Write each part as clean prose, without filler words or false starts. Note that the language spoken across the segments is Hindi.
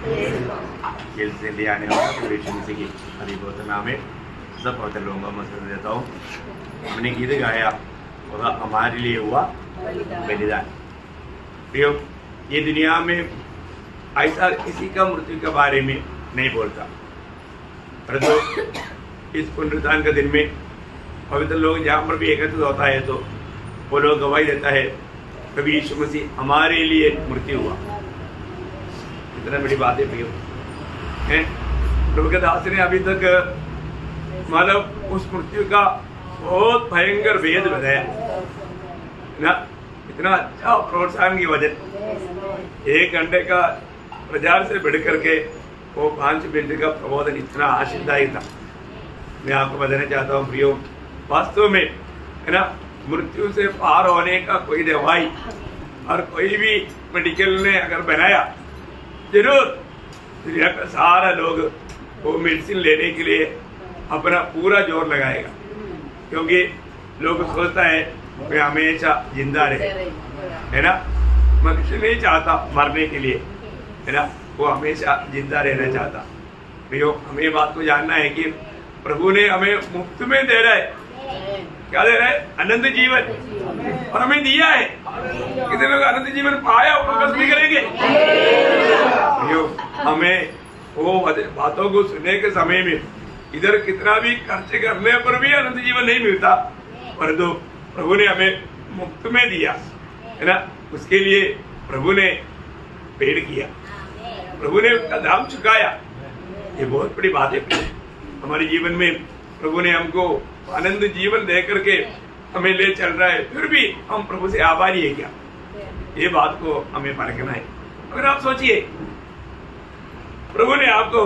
जेल से ले आने वाला प्रभु यीशु मसीह की हरि बोल नाम में सब पवित्र लोगों को मसलन देता हूँ। हमने गीत गाया वह हमारे लिए हुआ बलिदान। प्रियो, ये दुनिया में ऐसा किसी का मृत्यु के बारे में नहीं बोलता, परंतु इस पुनरुत्थान के दिन में पवित्र लोग जहाँ पर भी एकत्रित होता है तो वो लोग गवाही देता है प्रभु यीशु मसीह हमारे लिए मृत्यु हुआ। इतना बड़ी बात है प्रियो, हैं? प्रभु के दास ने अभी तक मतलब उस मृत्यु का बहुत भयंकर भेद बताया ना। इतना अच्छा प्रोत्साहन की वजह 1 घंटे का प्रचार से बढ़ करके वो 5 मिनट का प्रबोधन इतना आशीर्वादी था। मैं आपको बताना चाहता हूँ प्रियो, वास्तव में है ना, मृत्यु से पार होने का कोई दवाई और कोई भी मेडिकल ने अगर बनाया, जरूर दुनिया का सारा लोग वो मेडिसिन लेने के लिए अपना पूरा जोर लगाएगा, क्योंकि लोग सोचता है कि हमेशा जिंदा रहे, है ना। मनुष्य नहीं चाहता मरने के लिए, है ना, वो हमेशा जिंदा रहना चाहता। प्रियो, हमें बात को जानना है कि प्रभु ने हमें मुफ्त में दे रहा है। क्या दे रहा है? अनंत जीवन, और हमें दिया है। कितने लोग अनंत जीवन पाया वो बस भी करेंगे? हमें वो बातों को सुनने के समय में इधर कितना भी खर्च करने पर भी अनंत जीवन नहीं मिलता, परंतु प्रभु ने हमें मुफ्त में दिया, है ना। उसके लिए प्रभु ने पेड़ किया, प्रभु ने उसका दाम चुकाया। ये बहुत बड़ी बात है हमारे जीवन में। प्रभु ने हमको आनंद जीवन दे करके हमें ले चल रहा है, फिर भी हम प्रभु से आभारी है क्या? ये बात को हमें परखना है। अगर आप सोचिए, प्रभु ने आपको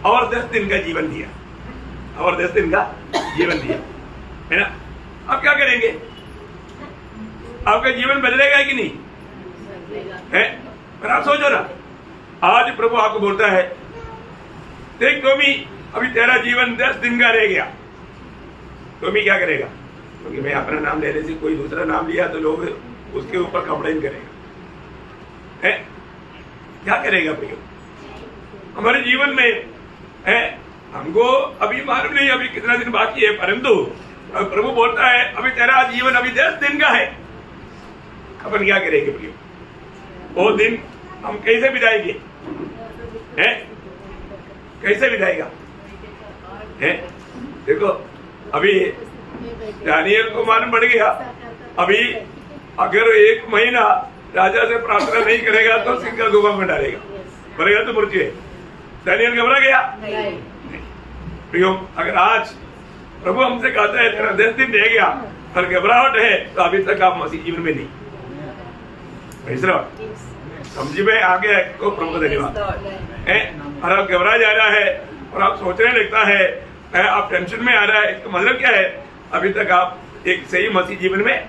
और 10 दिन का जीवन दिया, और 10 दिन का जीवन दिया, है ना। आप क्या करेंगे? आपका जीवन बदलेगा कि नहीं? है? पर आप सोचो ना, आज प्रभु आपको बोलता है, देख टोमी, अभी तेरा जीवन 10 दिन का रह गया। टोमी क्या करेगा? क्योंकि मैं अपना नाम लेने से कोई दूसरा नाम लिया तो लोग उसके ऊपर कंप्लेन करेगा, है? क्या करेगा प्रियो? हमारे जीवन में है, हमको अभी मालूम नहीं अभी कितना दिन बाकी है, परंतु प्रभु बोलता है अभी तेरा जीवन अभी 10 दिन का है। अपन क्या करेंगे प्रियो? वो दिन हम कैसे बिताएंगे? हैं? कैसे बिताएगा? हैं? देखो, अभी दानियल को मालूम पड़ गया, अभी अगर 1 महीना राजा से प्रार्थना नहीं करेगा तो सिंह का गुफा में डालेगा, मरेगा तो मृत्यु है। दानियल घबरा गया? नहीं। प्रियो, अगर आज प्रभु हमसे कहता है तेरा 10 दिन रह गया और घबराहट है, तो अभी तक आप मसीह जीवन में नहीं। समझ में आ गया तो प्रभु का धन्यवाद है। और आप घबरा जा रहा है और आप सोचने लगता है, आप टेंशन में आ रहा है, इसका मतलब क्या है? अभी तक आप एक सही मसीह जीवन में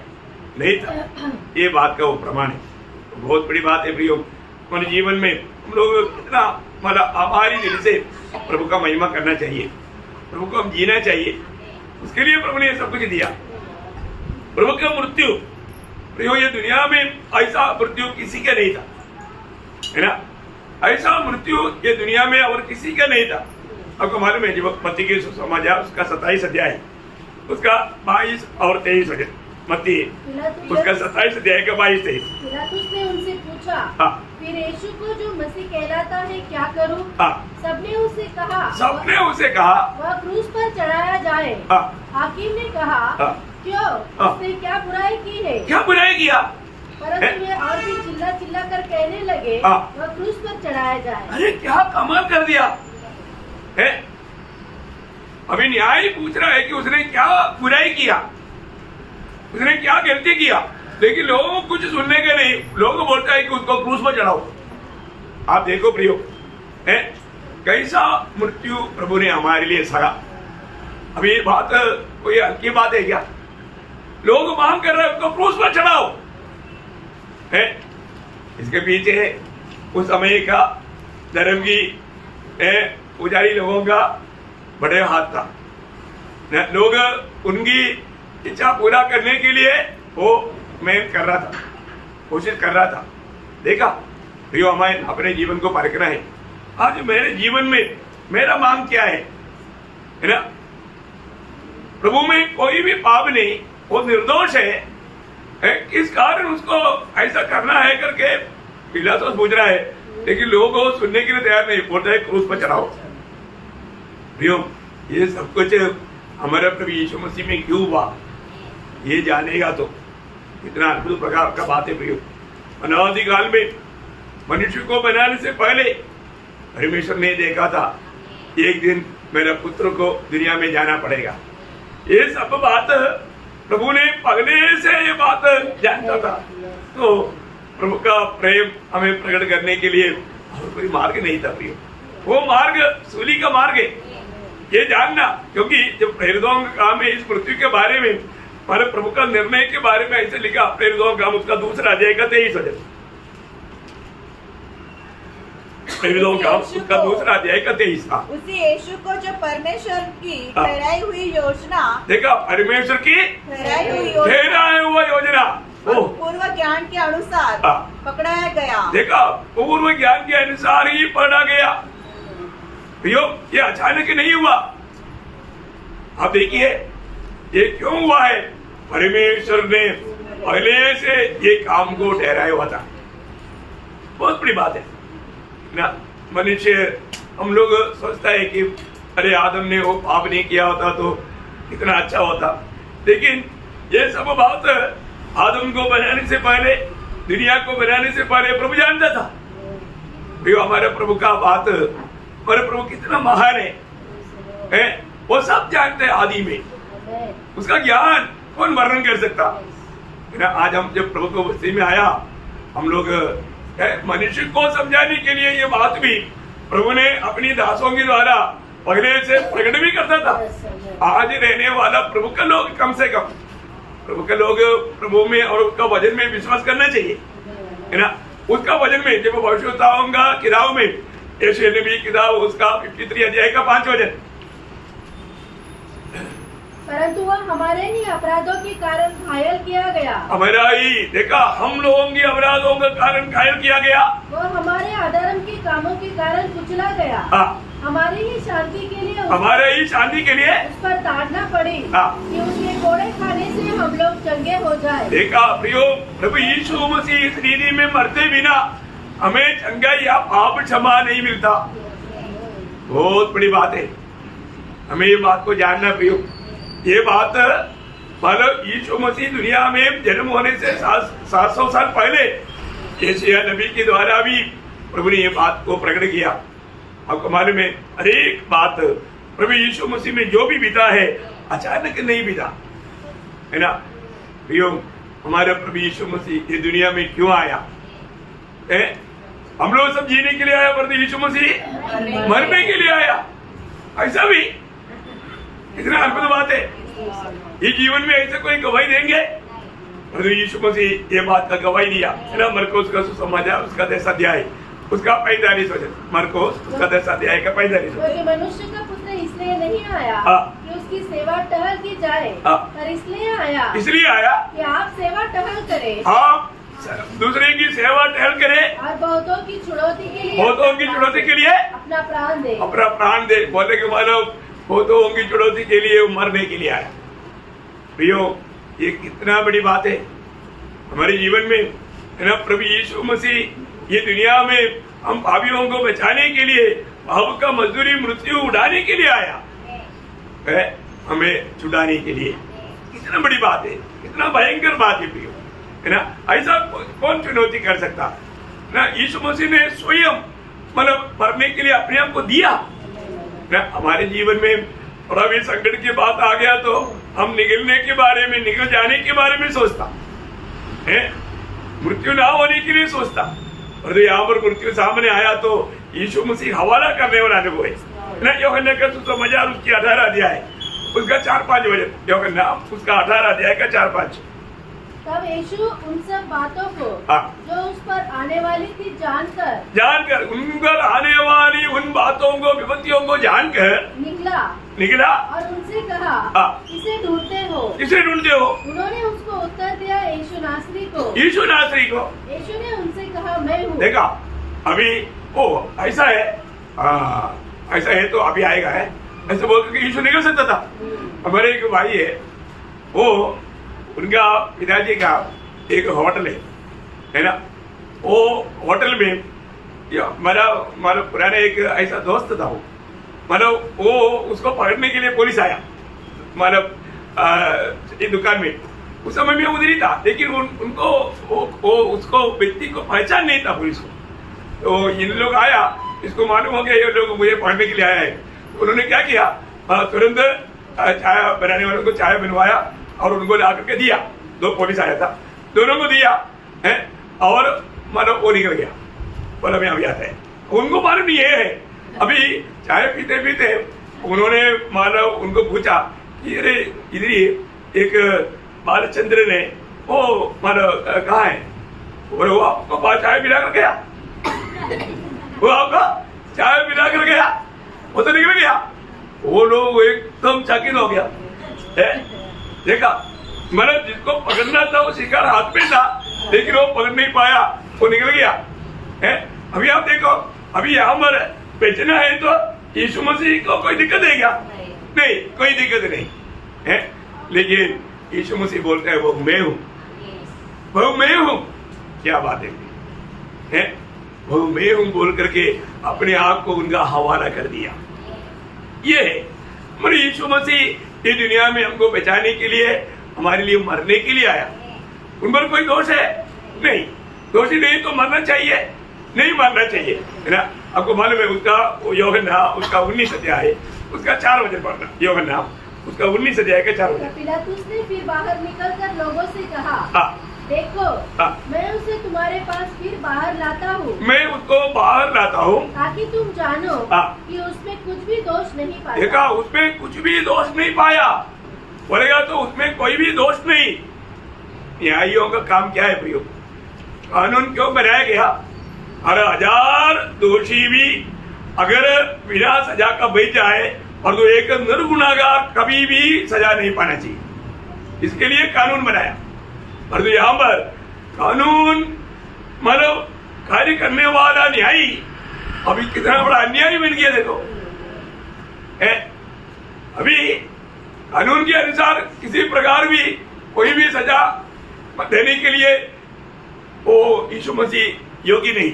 नहीं था। ये बात का वो प्रमाण है। बहुत बड़ी बात है प्रियो, हमारे जीवन में हम लोग कितना मतलब आभारी दिल से प्रभु का महिमा करना चाहिए, प्रभु को हम जीना चाहिए। उसके लिए प्रभु ने सब कुछ दिया। प्रभु का मृत्यु प्रियो, ये दुनिया में ऐसा मृत्यु किसी का नहीं था, है ना। ऐसा मृत्यु ये दुनिया में और किसी का नहीं था। आपको मालूम है, जब मत्ती के समाचार उसका 27 अध्याय, उसका 22 और 23 अध्याय, मत्ती उसका 27 अध्याय का 22-23। पिलातुस ने उनसे पूछा, हाँ, फिर यीशु को जो मसीह कहलाता है क्या करूं? हाँ, सबने उसे कहा वह क्रूस पर चढ़ाया जाए। हाँ, हाकिम ने कहा, हाँ, क्यों? उसने क्या बुराई की है? क्या बुराई किया? परंतु वे और भी चिल्ला चिल्ला कर कहने लगे, हाँ, वह क्रूस पर चढ़ाया जाए। अरे क्या कमाल कर दिया है। अभी न्याय पूछ रहा है कि उसने क्या बुराई किया, उसने क्या गलती किया, लेकिन लोगों को कुछ सुनने के नहीं। लोगों बोलता है कि उसको क्रूस पर चढ़ाओ। आप देखो प्रियो, है कैसा मृत्यु प्रभु ने हमारे लिए सहा। अभी ये बात कोई हल्की बात है क्या? लोग मांग कर रहे हैं उसको क्रूस पर चढ़ाओ, है। इसके पीछे उस समय का धर्म की पुजारी लोगों का बड़े हाथ था। लोग उनकी इच्छा पूरा करने के लिए वो मेहनत कर रहा था, कोशिश कर रहा था। देखा प्रियो, हमें अपने जीवन को परखना है। आज मेरे जीवन में मेरा मांग क्या है ना? प्रभु में कोई भी पाप नहीं, वो निर्दोष है। किस कारण उसको ऐसा करना है करके पिलातुस पूछ रहा है, लेकिन लोग वो सुनने के लिए तैयार नहीं, बोलते है क्रूस पर चढ़ाओ। प्रियो, ये सब कुछ हमारे प्रभु यीशु मसीह में क्यों हुआ, ये जानेगा तो इतना अद्भुत प्रकार का बात है। प्रियो, अनादि काल में मनुष्य को बनाने से पहले परमेश्वर ने देखा था एक दिन मेरा पुत्र को दुनिया में जाना पड़ेगा। ये सब बात प्रभु ने पहले से ये बात जानता था। तो प्रभु का प्रेम हमें प्रकट करने के लिए और कोई मार्ग नहीं था प्रियो, वो मार्ग सूली का मार्ग है, ये जानना। क्योंकि जब प्रेरितों का काम है इस पृथ्वी के बारे में, हमारे प्रभु का निर्णय के बारे में ऐसे लिखा प्रेरितों का काम, उसका दूसरा अध्याय का 23 वचन, प्रेरितों का उसका दूसरा अध्याय का 23 था। उसी यीशु को जो परमेश्वर की ठहराई हुई योजना, देखा, परमेश्वर की ठहराई हुआ योजना पूर्व ज्ञान के अनुसार पकड़ाया गया। देखा, पूर्व ज्ञान के अनुसार ही पकड़ा गया। प्रियो, ये अचानक नहीं हुआ। आप देखिए ये क्यों हुआ है, परमेश्वर ने पहले से ये काम को ठहराया हुआ था। बहुत बड़ी बात है ना। मनुष्य, हम लोग सोचता है कि अरे आदम ने वो पाप नहीं किया होता तो कितना अच्छा होता, लेकिन ये सब बात आदम को बनाने से पहले, दुनिया को बनाने से पहले प्रभु जानता था। भैया, हमारे प्रभु का बात, हमारे प्रभु कितना महान है, वो सब जानते हैं आदि में। उसका ज्ञान कौन वर्णन कर सकता है? आज हम जब प्रभु को बस्ती में आया, हम लोग मनुष्य को समझाने के लिए ये बात भी प्रभु ने अपनी दासों के द्वारा पहले से प्रकट भी करता था। आज रहने वाला प्रभु का लोग, कम से कम प्रभु के लोग प्रभु में और उसका वचन में विश्वास करना चाहिए, है ना। उसका वचन में, जब भविष्यवक्ताओं का किताब में, यशायाह नबी किताब उसका 53 अध्याय का 5 वचन, परंतु वह हमारे ही अपराधों के कारण घायल किया गया। हमारा ही, देखा, हम लोगों के अपराधों का कारण घायल किया गया। वह हमारे अधर्म के कामों के कारण कुचला गया। हमारे ही शांति के लिए, हमारे ही शांति के लिए उस पर ताड़ना पड़ी कि उसके कोड़े खाने से हम लोग चंगे हो जाए। देखा प्रियो, प्रभु यीशु मसीह इस रीति में मरते बिना हमें चंगाई या पाप क्षमा नहीं मिलता। बहुत बड़ी बात है, हमें ये बात को जानना प्रियो। ये बात मतलब यीशु मसीह दुनिया में जन्म होने से 700 साल पहले यशायाह नबी के द्वारा भी प्रभु ने ये बात को प्रकट किया। आपको मालूम है, हर एक बात प्रभु यीशु मसीह में जो भी बीता है अचानक नहीं बीता, है ना। प्रियो, हमारे प्रभु यीशु मसीह ये दुनिया में क्यों आया है? हम लोग सब जीने के लिए आया, पर यीशु मसीह मरने के लिए आया। ऐसा भी कितना अद्भुत बात है। ये जीवन में ऐसे कोई गवाही देंगे? प्रभु यीशु मसीह ये बात का गवाही दिया, है ना। मरकुस का सुसमाचार उसका 10 अध्याय उसका 45 वचन, मरकुस उसका 10 अध्याय का 45 वचन। मनुष्य का पुत्र इसलिए नहीं आया कि उसकी सेवा टहल की जाए, पर इसलिए आया कि आप सेवा टहल करें, आप दूसरे की सेवा टहल करें और बहुतों की छुड़ौती के लिए अपना प्राण दे। बोले कि मानो बहुतों की छुड़ौती के लिए मरने के लिए आया। प्रियो, ये कितना बड़ी बात है हमारे जीवन में, है ना। प्रभु यीशु मसीह ये दुनिया में हम पापियों को बचाने के लिए, पाप का मजदूरी मृत्यु उड़ाने के लिए आया है, हमें छुड़ाने के लिए। कितना बड़ी बात है, कितना भयंकर बात है प्रियो, है ना। ऐसा कौन चुनौती कर सकता ना। यीशु मसीह ने स्वयं मतलब मरने के लिए अपने आप को दिया ना। हमारे जीवन में थोड़ा भी संकट की बात आ गया तो हम निकल जाने के बारे में सोचता है, मृत्यु ना होने के लिए सोचता। और यहाँ पर मृत्यु सामने आया तो यीशु मसीह हवाला करने वाला अनुभव है ना। यूहन्ना का सुसमाचार उसकी 18 अध्याय उसका 4-5 वचन, यूहन्ना उसका 18 अध्याय का 4-5। तब यीशु उन सब बातों को जो उस पर आने वाली थी जानकर उन पर आने वाली उन बातों को, विपत्तियों को जानकर निकला और उनसे कहा, किसे ढूंढते हो? उन्होंने उसको उत्तर दिया, यीशु नासरी को। यीशु ने उनसे कहा, मैं हूँ। देखा, अभी ओ ऐसा है, ऐसा है तो अभी आएगा है, ऐसे बोल करके यीशु निकल सकता था। हमारे एक भाई है, वो उनका पिताजी का एक होटल है ना, वो होटल में हमारा पुराना एक ऐसा दोस्त था, वो मतलब वो उसको पकड़ने के लिए पुलिस आया मतलब इस दुकान में। उस समय में उधर ही था, लेकिन उनको उसको व्यक्ति को पहचान नहीं था पुलिस को। तो इन लोग आया, इसको मालूम हो गया ये लोग मुझे पकड़ने के लिए आया है। उन्होंने क्या किया, तुरंत चाय बनाने वालों को चाय बनवाया और उनको ला करके दिया। 2 पुलिस आया था, दोनों को दिया है और मतलब वो निकल गया, बोला मैं अभी आता है। उनको मालूम नहीं है, अभी चाय पीते पीते उन्होंने मतलब उनको पूछा कि अरे इधर ही एक बालचंद्र ने वो मतलब कहाँ है, वो आपको चाय पिला कर गया, वो आपका चाय पिला कर गया, वो तो निकल गया। वो लोग एकदम चकित हो गया, देखा मतलब जिसको पकड़ना था वो शिकार हाथ में था, लेकिन वो पकड़ नहीं पाया, वो निकल गया है। अभी आप देखो, अभी यहाँ पर बेचना है तो यीशु मसीह को कोई दिक्कत है क्या? नहीं, कोई दिक्कत नहीं है। लेकिन यीशु मसीह बोलता है वो मैं हूँ, वो मैं हूँ। क्या बात है, वो मैं हूँ बोल करके अपने आप को उनका हवाला कर दिया। ये है मतलब यीशु मसीह ये दुनिया में हमको बचाने के लिए, हमारे लिए मरने के लिए आया। उन पर कोई दोष है नहीं, दोषी नहीं तो मरना चाहिए, नहीं मरना चाहिए, है ना। आपको मालूम है उसका यूहन्ना उसका 19 अध्याय है, उसका 4 वचन पढ़ना। यूहन्ना उसका 19 अध्याय का 4 वचन। पिलातुस ने फिर बाहर निकलकर लोगों से कहा, देखो मैं उसे तुम्हारे पास फिर बाहर लाता हूँ, मैं उसको बाहर लाता हूँ ताकि तुम जानो कि उसमें कुछ भी दोष नहीं पाया। देखा, उसमें कुछ भी दोष नहीं पाया, बोलेगा तो उसमें कोई भी दोष नहीं। न्यायियों का काम क्या है प्रियो? कानून क्यों बनाया गया? हर 1000 दोषी भी अगर बिना सजा का बच जाए और तो एक निर्गुनाहगार कभी भी सजा नहीं पाना चाहिए, इसके लिए कानून बनाया। और तो यहाँ पर कानून मतलब कार्य करने वाला न्यायी अभी कितना बड़ा अन्यायी बन गया देखो है। अभी कानून के अनुसार किसी प्रकार भी कोई भी सजा देने के लिए वो यीशु मसीह योग्य नहीं,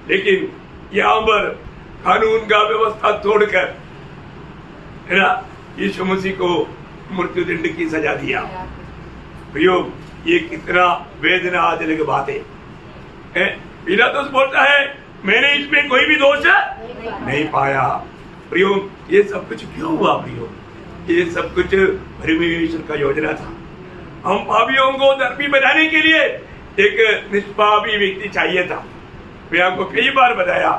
लेकिन यहाँ पर कानून का व्यवस्था तोड़कर है ना यीशु मसीह को मृत्यु दंड की सजा दिया। प्रयोग ये कितना वेदनाजनक बात है। पिलातुस बोलता है मैंने इसमें कोई भी दोष नहीं पाया। प्रयोग ये सब कुछ क्यों हुआ? प्रयोग ये सब कुछ परमेश्वर का योजना था। हम पापियों को धर्मी बनाने के लिए एक निष्पापी व्यक्ति चाहिए था। मैं आपको कई बार बताया,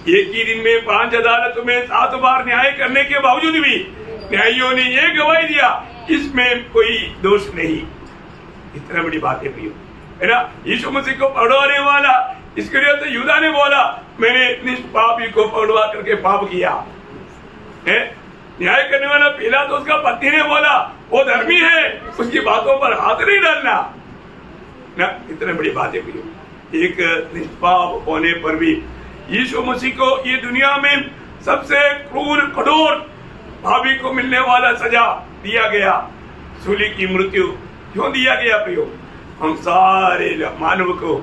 एक ही दिन में 5 अदालतों में 7 बार न्याय करने के बावजूद भी न्यायियों ने ये गवाही दिया इसमें कोई दोष नहीं। इतना बड़ी बात है प्रियो, है ना। यीशु मसीह को पकड़वाने वाला, इसके लिए तो यूदा ने बोला मैंने निष्पापी को पकड़वा करके पाप किया है। न्याय करने वाला पिलातुस उसका पति ने बोला वो धर्मी है, उसकी बातों पर हाथ नहीं डालना ना। इतनी बड़ी बात है प्रियो। एक निष्पाप होने पर भी यीशु मसीह को ये दुनिया में सबसे क्रूर कठोर पापी को मिलने वाला सजा दिया गया। सूली की मृत्यु क्यों दिया गया प्रियो? हम सारे मानव को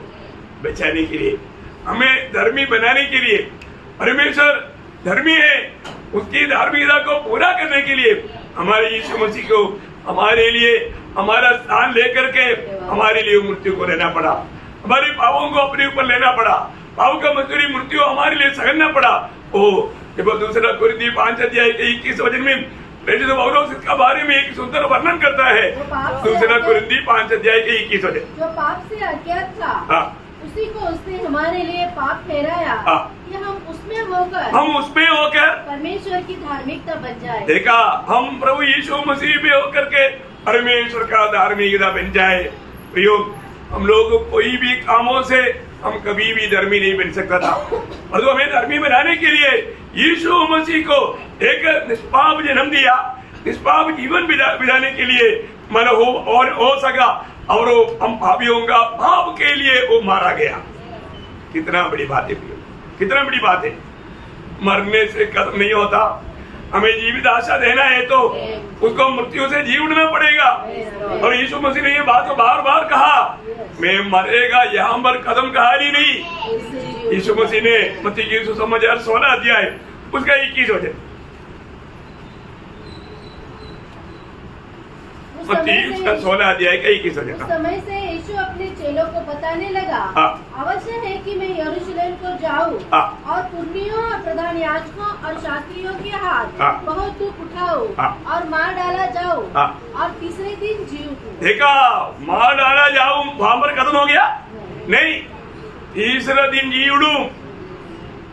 बचाने के लिए, हमें धर्मी बनाने के लिए। परमेश्वर धर्मी है, उसकी धार्मिकता को पूरा करने के लिए हमारे यीशु मसीह को हमारे लिए हमारा स्थान लेकर के हमारे लिए मृत्यु को लेना पड़ा, हमारे पापों को अपने ऊपर लेना पड़ा, पाप का मजदूरी मृत्यु हमारे लिए सहना पड़ा। ओ जब 2 कुरिन्थी 5 अध्याय के 21 वचन में प्रेरित पौलुस इसका बारे में एक सुंदर वर्णन करता है। 2 कुरिन्थी 5 अध्याय के 21 वचन, जो पाप से अज्ञात था उसी को उसने हमारे लिए पाप ठहराया कि हम उसमें होकर परमेश्वर की धार्मिकता बन जाए। देखा, हम प्रभु यीशु मसीह में होकर के परमेश्वर का धार्मिकता बन जाए। प्रयोग हम लोग कोई भी कामों से हम कभी भी धर्मी नहीं बन सकता था, और हमें धर्मी बनाने के लिए यीशु मसीह को एक निष्पाप जन्म दिया, निष्पाप जीवन बिताने के लिए मन हो सका, और हम पापियों का पाप के लिए वो मारा गया। कितना बड़ी बात है, कितना बड़ी बात है। मरने से खत्म नहीं होता, हमें जीवित आशा देना है तो उसको मृत्यु से जी उठना पड़ेगा। और यीशु मसीह ने ये बात को बार बार कहा, मैं मरेगा यहाँ पर खत्म कहा ही नहीं। यीशु मसीह ने मत्ती की सुसमाचार 16 अध्याय उसका 21 वचन, मत्ती उसका 16 अध्याय का 21 वचन। समय से यीशु अपने चेलों को बताने लगा, अवश्य है कि मैं यरूशलेम को जाऊं और पुर्नियों और प्रधान याजकों और शास्त्रियों के हाथ बहुत दुख उठाऊं और मार डाला जाऊं और तीसरे दिन जी उठूं। देखा, मार डाला जाऊं वहां पर खत्म हो गया नहीं, तीसरा दिन जी उठूं।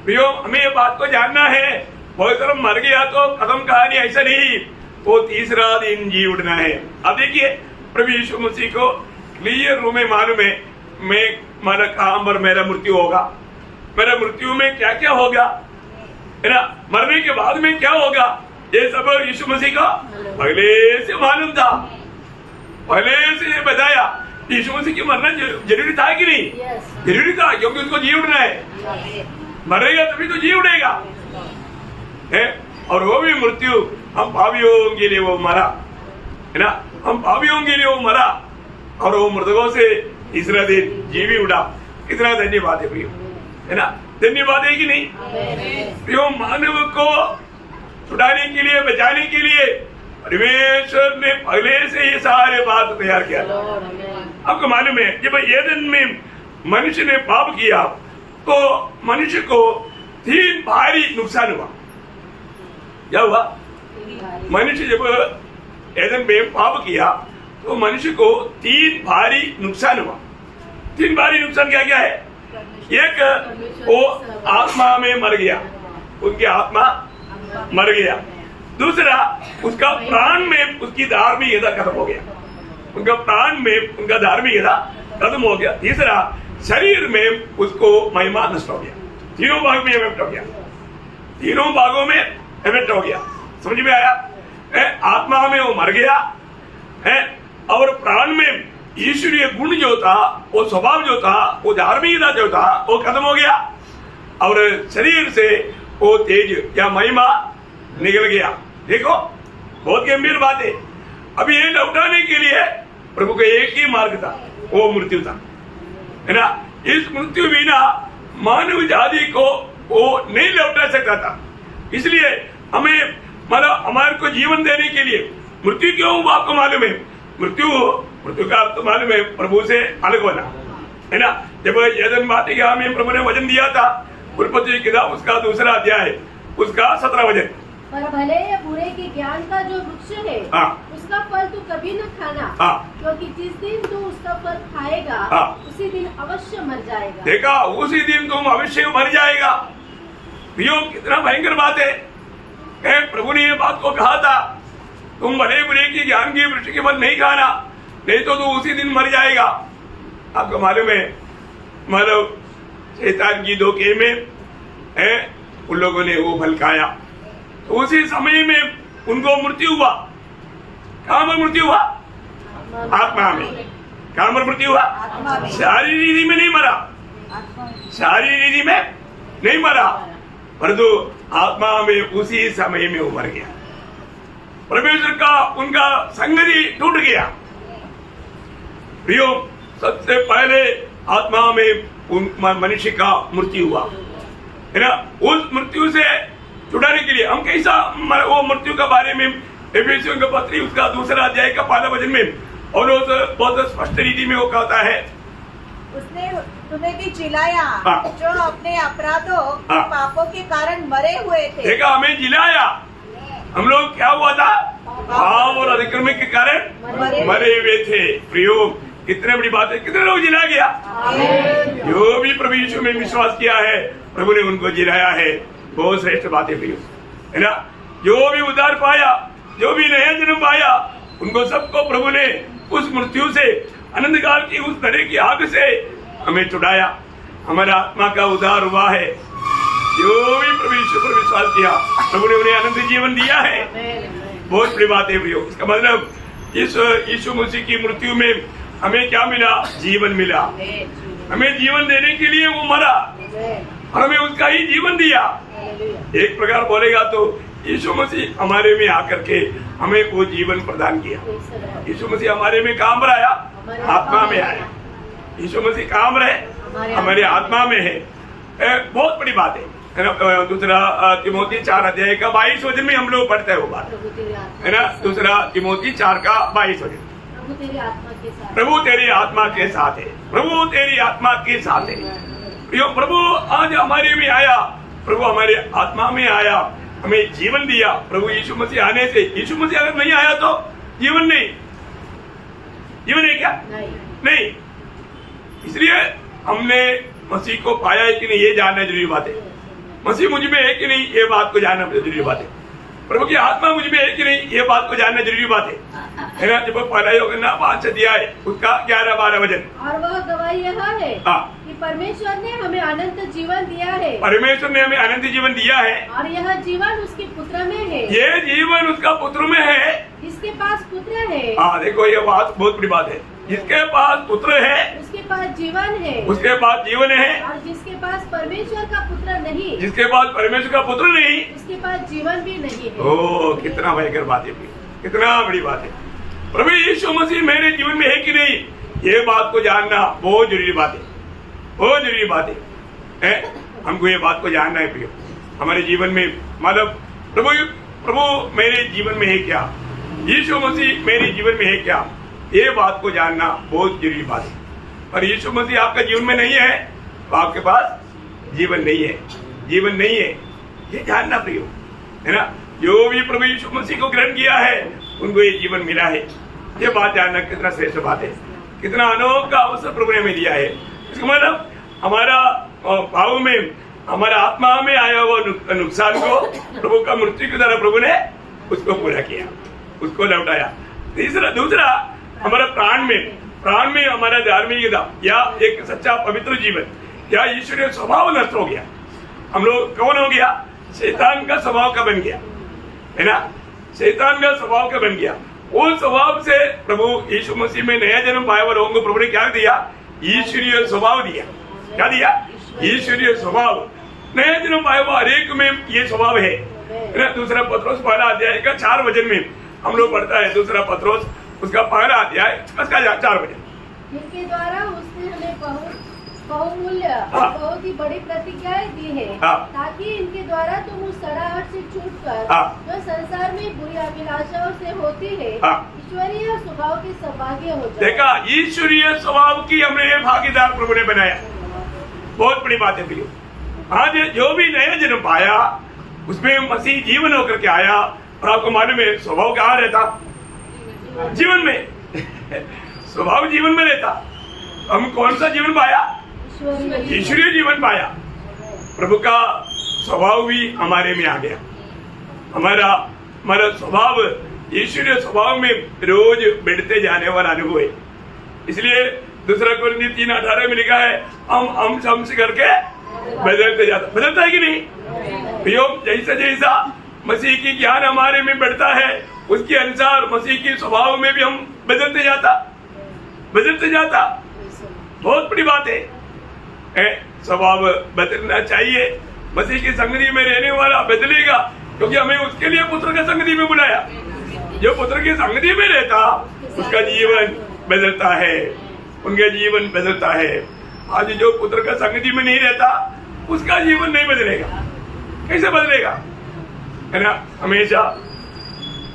प्रियो, हमें ये बात को जानना है, बहुत तरफ मर गया तो खत्म कहानी, ऐसा नहीं, वो तीसरा दिन जी उठना है। अब देखिए, प्रभु यीशु मसीह को क्लियर रूप में मालूम है, मैं माना कहां पर मेरा मृत्यु होगा, मेरा मृत्यु में क्या क्या होगा, है ना, मरने के बाद में क्या होगा, ये सब यीशु मसीह को पहले से मालूम था, पहले से ये बताया। यीशु मसीह की मरना जरूरी था कि नहीं? जरूरी था, क्योंकि उसको जी उठना है, मरेगा तभी तो जी उठेगा है। और वो भी मृत्यु हम पापियों के लिए वो मरा, है ना, हम पापियों के लिए वो मरा और वो मृतकों से तीसरा दिन जी भी उठा। कितना धन्यवाद है प्रियो, है ना, धन्यवाद है कि नहीं प्रियो। मानव को छुड़ाने के लिए, बचाने के लिए परमेश्वर ने पहले से ये सारे बात तैयार किया। आपको मालूम है, जब एदन में मनुष्य ने पाप किया तो मनुष्य को 3 भारी नुकसान हुआ। क्या हुआ? मनुष्य जब एदन में पाप किया तो मनुष्य को 3 भारी नुकसान हुआ। 3 भारी नुकसान क्या क्या है? एक, वो आत्मा में मर गया, उनकी आत्मा मर गया। दूसरा, उसका प्राण में उसकी धार्मिकता खत्म हो गया, उनका प्राण में उनका धार्मिकता खत्म हो गया। तीसरा, शरीर में उसको महिमा नष्ट हो गया। तीनों भाग में इफेक्ट हो गया, तीनों भागों में इफेक्ट हो गया। समझ में आया? आत्मा में वो मर गया है और प्राण में ईश्वरीय गुण जो था, वो स्वभाव जो था, वो धार्मिकता जो था, वो खत्म हो गया और शरीर से वो तेज या महिमा निकल गया। देखो, बहुत गंभीर बात है। अभी ये लौटाने के लिए प्रभु का एक ही मार्ग था, वो मृत्यु था, है ना। इस मृत्यु बिना मानव जाति को वो नहीं लौटा सकता था। इसलिए हमें मतलब हमारे को जीवन देने के लिए मृत्यु क्यों हुआ आपको मालूम है? मृत्यु का अर्थ मालूम है, प्रभु से अलग होना, है ना। जब एदन वाटिका में प्रभु ने वचन दिया था, उत्पत्ति किताब उसका 2 अध्याय उसका 17 वचन, पर भले या बुरे के ज्ञान का जो वृक्ष है उसका फल तू कभी न खाना, क्योंकि जिस दिन तू उसका फल खाएगा उसी दिन अवश्य मर जाएगा। देखा, उसी दिन तुम अवश्य मर जाएगा। प्रियो, कितना भयंकर बात है। प्रभु ने ये बात को कहा था, तुम भले बुरे के ज्ञान के वृक्ष के फल नहीं खाना, नहीं तो तू उसी दिन मर जाएगा। आपको मालूम है, मतलब शैतान की धोखे में है उन लोगों ने वो फल खाया तो उसी समय में उनको मृत्यु हुआ। कहाँ पर मृत्यु हुआ? आत्मा में। कहाँ पर मृत्यु हुआ? शारीरिक रीति में नहीं मरा, शारीरिक रीति में नहीं मरा, परंतु आत्मा में उसी समय में वो मर गया। परमेश्वर का उनका संगति टूट गया। प्रियो, सबसे पहले आत्मा में मनुष्य का मृत्यु हुआ, है ना। उस मृत्यु से छुड़ाने के लिए हम कैसा वो मृत्यु के बारे में एफेसियों का पत्री उसका 2 अध्याय का 1 वचन में और बहुत स्पष्ट रीति में वो कहता है, उसने तुम्हें भी जिलाया जो अपने अपराधों पापों के कारण मरे हुए थे। देखा, हमें जिलाया, हम लोग क्या हुआ था? पाप और अतिक्रम के कारण मरे हुए थे। प्रियो, कितने बड़ी बात है, कितने लोग जिला गया। जो भी प्रभु यीशु में विश्वास किया है, प्रभु ने उनको जिलाया है। बहुत श्रेष्ठ बात है प्रियो, है ना। जो भी उद्धार पाया, जो भी नया जन्म पाया, उनको सबको प्रभु ने उस मृत्यु से, अनंत काल की उस तरह की आग से हमें छुड़ाया। हमारा आत्मा का उद्धार हुआ है। जो भी प्रभु यीशु पर विश्वास किया, प्रभु ने उन्हें अनंत जीवन दिया है। बहुत बड़ी बात है प्रियो। इसका मतलब इस यीशु मसीह की मृत्यु में हमें क्या मिला? जीवन मिला। हमें जीवन देने के लिए वो मरा और हमें उसका ही जीवन दिया। एक प्रकार बोलेगा तो यीशु मसीह हमारे में आकर के हमें वो जीवन प्रदान किया। यीशु मसीह हमारे में काम रहा, आत्मा में आया। यीशु मसीह काम रहे हमारे आत्मा में है। बहुत बड़ी बात है ना। दूसरा तिमोथी 4 अध्याय का 22 वचन में हम लोग पढ़ते हैं वो बात है ना। दूसरा तिमोथी 4 का 22 वचन, प्रभु तेरी आत्मा के साथ है, प्रभु तेरी आत्मा के साथ है। प्रभु आज हमारे में आया, प्रभु हमारे आत्मा में आया, हमें जीवन दिया। प्रभु यीशु मसीह आने से, यीशु मसीह अगर नहीं आया तो जीवन नहीं, जीवन है क्या? नहीं। इसलिए हमने मसीह को पाया है कि नहीं ये जानना जरूरी बात है। मसीह मुझ में है कि नहीं ये बात को जानना जरूरी बात है। प्रभु की आत्मा मुझ में है कि नहीं ये बात को जानना जरूरी बात है ना। जब पढ़ा योगना 5 अध्याय उसका 11-12 वचन, और वह गवाही यह है कि परमेश्वर ने हमें अनंत जीवन दिया है। परमेश्वर ने हमें अनंत जीवन दिया है और यह जीवन उसके पुत्र में है। ये जीवन उसका पुत्र में है, जिसके पास पुत्र है। देखो ये बात बहुत बड़ी बात है। जिसके पास पुत्र है उसके पास जीवन है, उसके पास जीवन है। और जिसके पास परमेश्वर का पुत्र नहीं, जिसके पास परमेश्वर का पुत्र नहीं, उसके पास जीवन भी नहीं है। ओ कितना भयंकर बात है, कितना बड़ी बात है। प्रभु यीशु मसीह मेरे जीवन में है कि नहीं ये बात को जानना बहुत जरूरी बात है, बहुत जरूरी बात है। हमको ये बात को जानना है प्रियो। हमारे जीवन में मतलब प्रभु मेरे जीवन में है क्या, यीशु मसीह मेरे जीवन में है क्या, ये बात को जानना बहुत जरूरी बात है। और यीशु मसीह आपका जीवन में नहीं है तो आपके पास जीवन नहीं है, जीवन नहीं है, ये जानना प्रियो है ना। जो भी प्रभु यीशु मसीह को ग्रहण किया है उनको ये जीवन मिला है। ये बात जानना कितना श्रेष्ठ बात है, कितना अनोखा अवसर प्रभु ने हमें दिया है। इसका मतलब हमारा भाव में, हमारा आत्मा में आया हुआ नुकसान को प्रभु का मृत्यु के द्वारा प्रभु ने उसको पूरा किया, उसको लौटाया। दूसरा हमारा प्राण में हमारा धार्मिकता या एक सच्चा पवित्र जीवन या ईश्वरीय स्वभाव नष्ट हो गया। हम लोग कौन हो गया? शैतान का स्वभाव का बन गया है ना। शैतान का स्वभाव का बन गया। वो स्वभाव से प्रभु यीशु मसीह में नया जन्म पाया हुआ लोगों को प्रभु ने क्या दिया? ईश्वरीय स्वभाव दिया। क्या दिया? ईश्वरीय स्वभाव। नया जन्म पाया हुआ हरेक में ये स्वभाव है ना। दूसरा पत्रोस 1 अध्याय का 4 वचन में हम लोग पढ़ता है। दूसरा पत्रोस उसका 1 अध्याय उसका 4 वचन, जिनके द्वारा उसने हमें बहुमूल्य बहुत ही बड़ी प्रतिज्ञाएं दी है, ताकि इनके द्वारा तुम उस सड़ाहट से छूटकर जो संसार में बुरी अभिलाषाओं से होती है ईश्वरीय स्वभाव के सौभाग्य हो जाए। देखा, ईश्वरीय स्वभाव की हमने भागीदार प्रभु ने बनाया। बहुत बड़ी बात है प्रियो। आज जो भी नया जन्म पाया उसमें मसीह जीवन होकर के आया। और आपको मालूम है स्वभाव कहाँ रहता? जीवन में। स्वभाव जीवन में रहता। हम कौन सा जीवन पाया? ईश्वरीय जीवन पाया। प्रभु का स्वभाव भी हमारे में आ गया। हमारा स्वभाव ईश्वरीय स्वभाव में रोज बढ़ते जाने वाला अनुभव है। इसलिए 2 कोरिन्थियों 3:18 में लिखा है, हम समझ करके बदलते जाता। बदलता है कि नहीं? योग जैसा जैसा मसीह की ज्ञान हमारे में बढ़ता है उसके अनुसार मसीह के स्वभाव में भी हम बदलते जाता। बहुत बड़ी बात है। स्वभाव बदलना चाहिए। मसीह की संगति में रहने वाला बदलेगा, क्योंकि हमें उसके लिए पुत्र का संगति में बुलाया। जो पुत्र की संगति में रहता उसका जीवन बदलता है, उनका जीवन बदलता है। आज जो पुत्र का संगति में नहीं रहता उसका जीवन नहीं बदलेगा। कैसे बदलेगा? है ना। हमेशा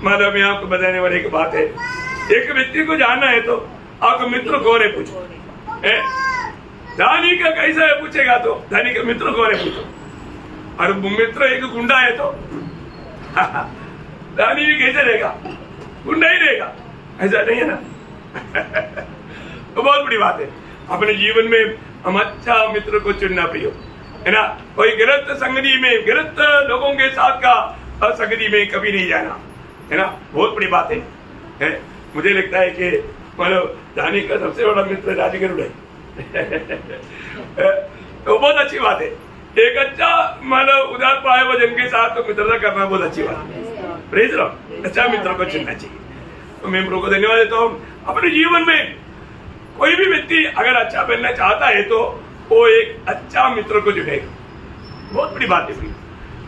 मतलब मैं आपको बताने वाली एक बात है। एक व्यक्ति को जानना है तो आपको मित्र कौन है पूछो। धनी का कैसा है पूछेगा तो धनी का मित्र कौन है पूछो। और मित्र एक गुंडा है तो धनी भी कैसे रहेगा? गुंडा ही रहेगा। ऐसा नहीं है ना। तो बहुत बड़ी बात है। अपने जीवन में हम अच्छा मित्र को चुनना प्रियो है ना। कोई गलत संगति में, गलत लोगों के साथ का संगति में कभी नहीं जाना है ना। बहुत बड़ी बात है। मुझे लगता है कि मतलब रानी का सबसे बड़ा मित्र रानी गरुड़ है। तो बहुत अच्छी बात है। एक अच्छा मतलब उदार पाए वजन के साथ तो मित्रता करना बहुत अच्छी बात है। प्रेज रहो। अच्छा मित्र को चुनना चाहिए। तो मैं प्रभु को धन्यवाद देता हूँ। अपने जीवन में कोई भी व्यक्ति अगर अच्छा बनना चाहता है तो वो एक अच्छा मित्र को चुनेगा। बहुत बड़ी बात है भाई।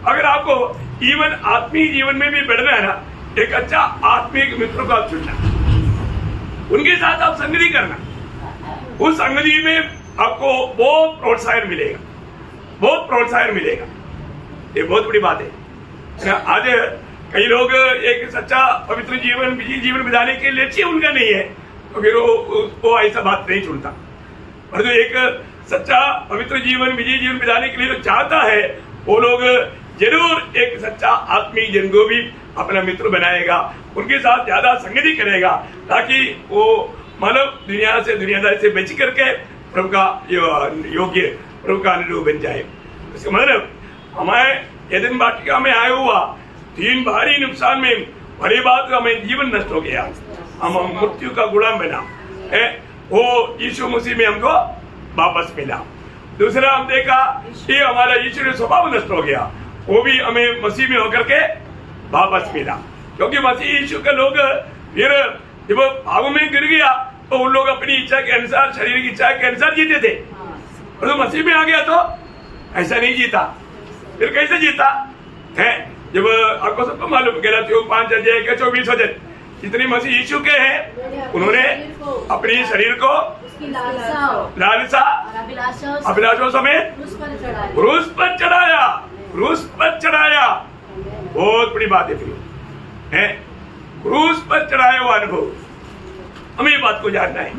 अगर आपको जीवन आत्मीय जीवन में भी बढ़ना है ना, एक अच्छा आत्मिक मित्र को आप चुनना, उनके साथ आप संगति करना, उस संगति में आपको बहुत प्रोत्साहन मिलेगा, बहुत प्रोत्साहन मिलेगा। ये बहुत बड़ी बात है। आज कई लोग एक सच्चा पवित्र जीवन जीवन बिताने के लक्ष्य उनका नहीं है, तो फिर वो ऐसा बात नहीं चुनता। और जो एक सच्चा पवित्र जीवन विजय जीवन बिताने के लिए जो चाहता है, वो लोग जरूर एक सच्चा आत्मीय जन को भी अपना मित्र बनाएगा, उनके साथ ज्यादा संगति करेगा, ताकि वो मानव दुनिया से दुनियादारी से बच करके प्रभु का योग्य प्रभु का अनुरूप बन जाए। इसका मतलब हमें एदन वाटिका में आया हुआ 3 भारी नुकसान में बड़ी बात हमें जीवन नष्ट हो गया, हम मृत्यु का गुलाम बना है, वो यीशु मसीह में हमको वापस मिला। दूसरा हम देखा कि हमारा ईश्वरीय स्वभाव नष्ट हो गया, वो भी हमें मसीह में होकर के वापस मिला, क्योंकि मसीह यीशु के लोग फिर जब भाव में गिर गया तो उन लोग अपनी इच्छा के अनुसार, शरीर की इच्छा के अनुसार जीते थे, और तो मसीह में आ गया तो ऐसा नहीं जीता। फिर कैसे जीता है? जब आपको सबको मालूम गलातियों 5:24 वचन, जितने मसीह यीशु के हैं उन्होंने अपनी शरीर को लालसा अभिलाषों समेत क्रूस पर चढ़ाया, क्रूस पर चढ़ाया। बहुत बड़ी बात है, क्रूस पर चढ़ाया हुआ अनुभव, हमें ये बात को जानना है।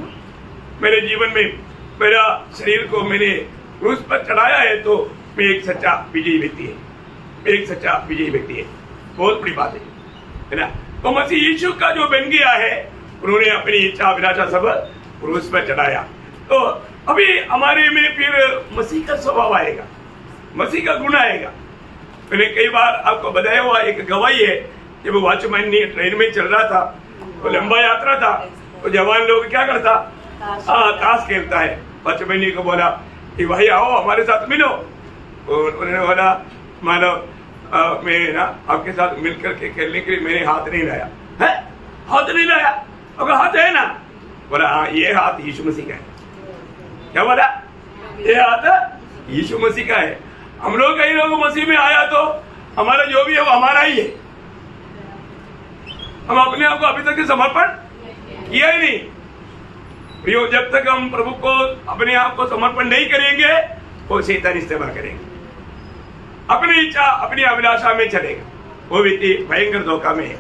मेरे जीवन में मेरा शरीर को मैंने क्रूस पर चढ़ाया है तो मैं एक सच्चा विजयी व्यक्ति है, मैं एक सच्चा विजयी व्यक्ति है। बहुत बड़ी बात है ना। तो मसीह यीशु का जो बन गया है, उन्होंने अपनी इच्छा अभिलाषा सब क्रूस पर चढ़ाया, तो अभी हमारे में फिर मसीह का स्वभाव आएगा, मसीह का गुण आएगा। मैंने कई बार आपको बताया हुआ एक गवाही है, जब वॉचमैन ट्रेन में चल रहा था, तो लंबा यात्रा था, तो जवान लोग क्या करता, ताश खेलता है। वॉचमैन को बोला कि भाई आओ हमारे साथ मिलो, और उन्होंने बोला मानो मैं ना आपके साथ मिलकर के खेलने के लिए मैंने हाथ नहीं लाया है, हाथ नहीं लाया, अगर हाथ है ना, बोला हाँ ये हाथ यीशु मसीह का है। क्या बोला? ये हाथ यीशु मसीह का है। हम लोग कई लोग मसीह में आया तो हमारा जो भी है वो हमारा ही है, हम अपने आप को अभी तक समर्पण किया ही नहीं। प्रियो, जब तक हम प्रभु को अपने आप को समर्पण नहीं करेंगे, वो शैतान इस्तेमाल करेंगे, अपनी इच्छा अपनी अभिलाषा में चलेगा, वो व्यक्ति भयंकर धोखा में है।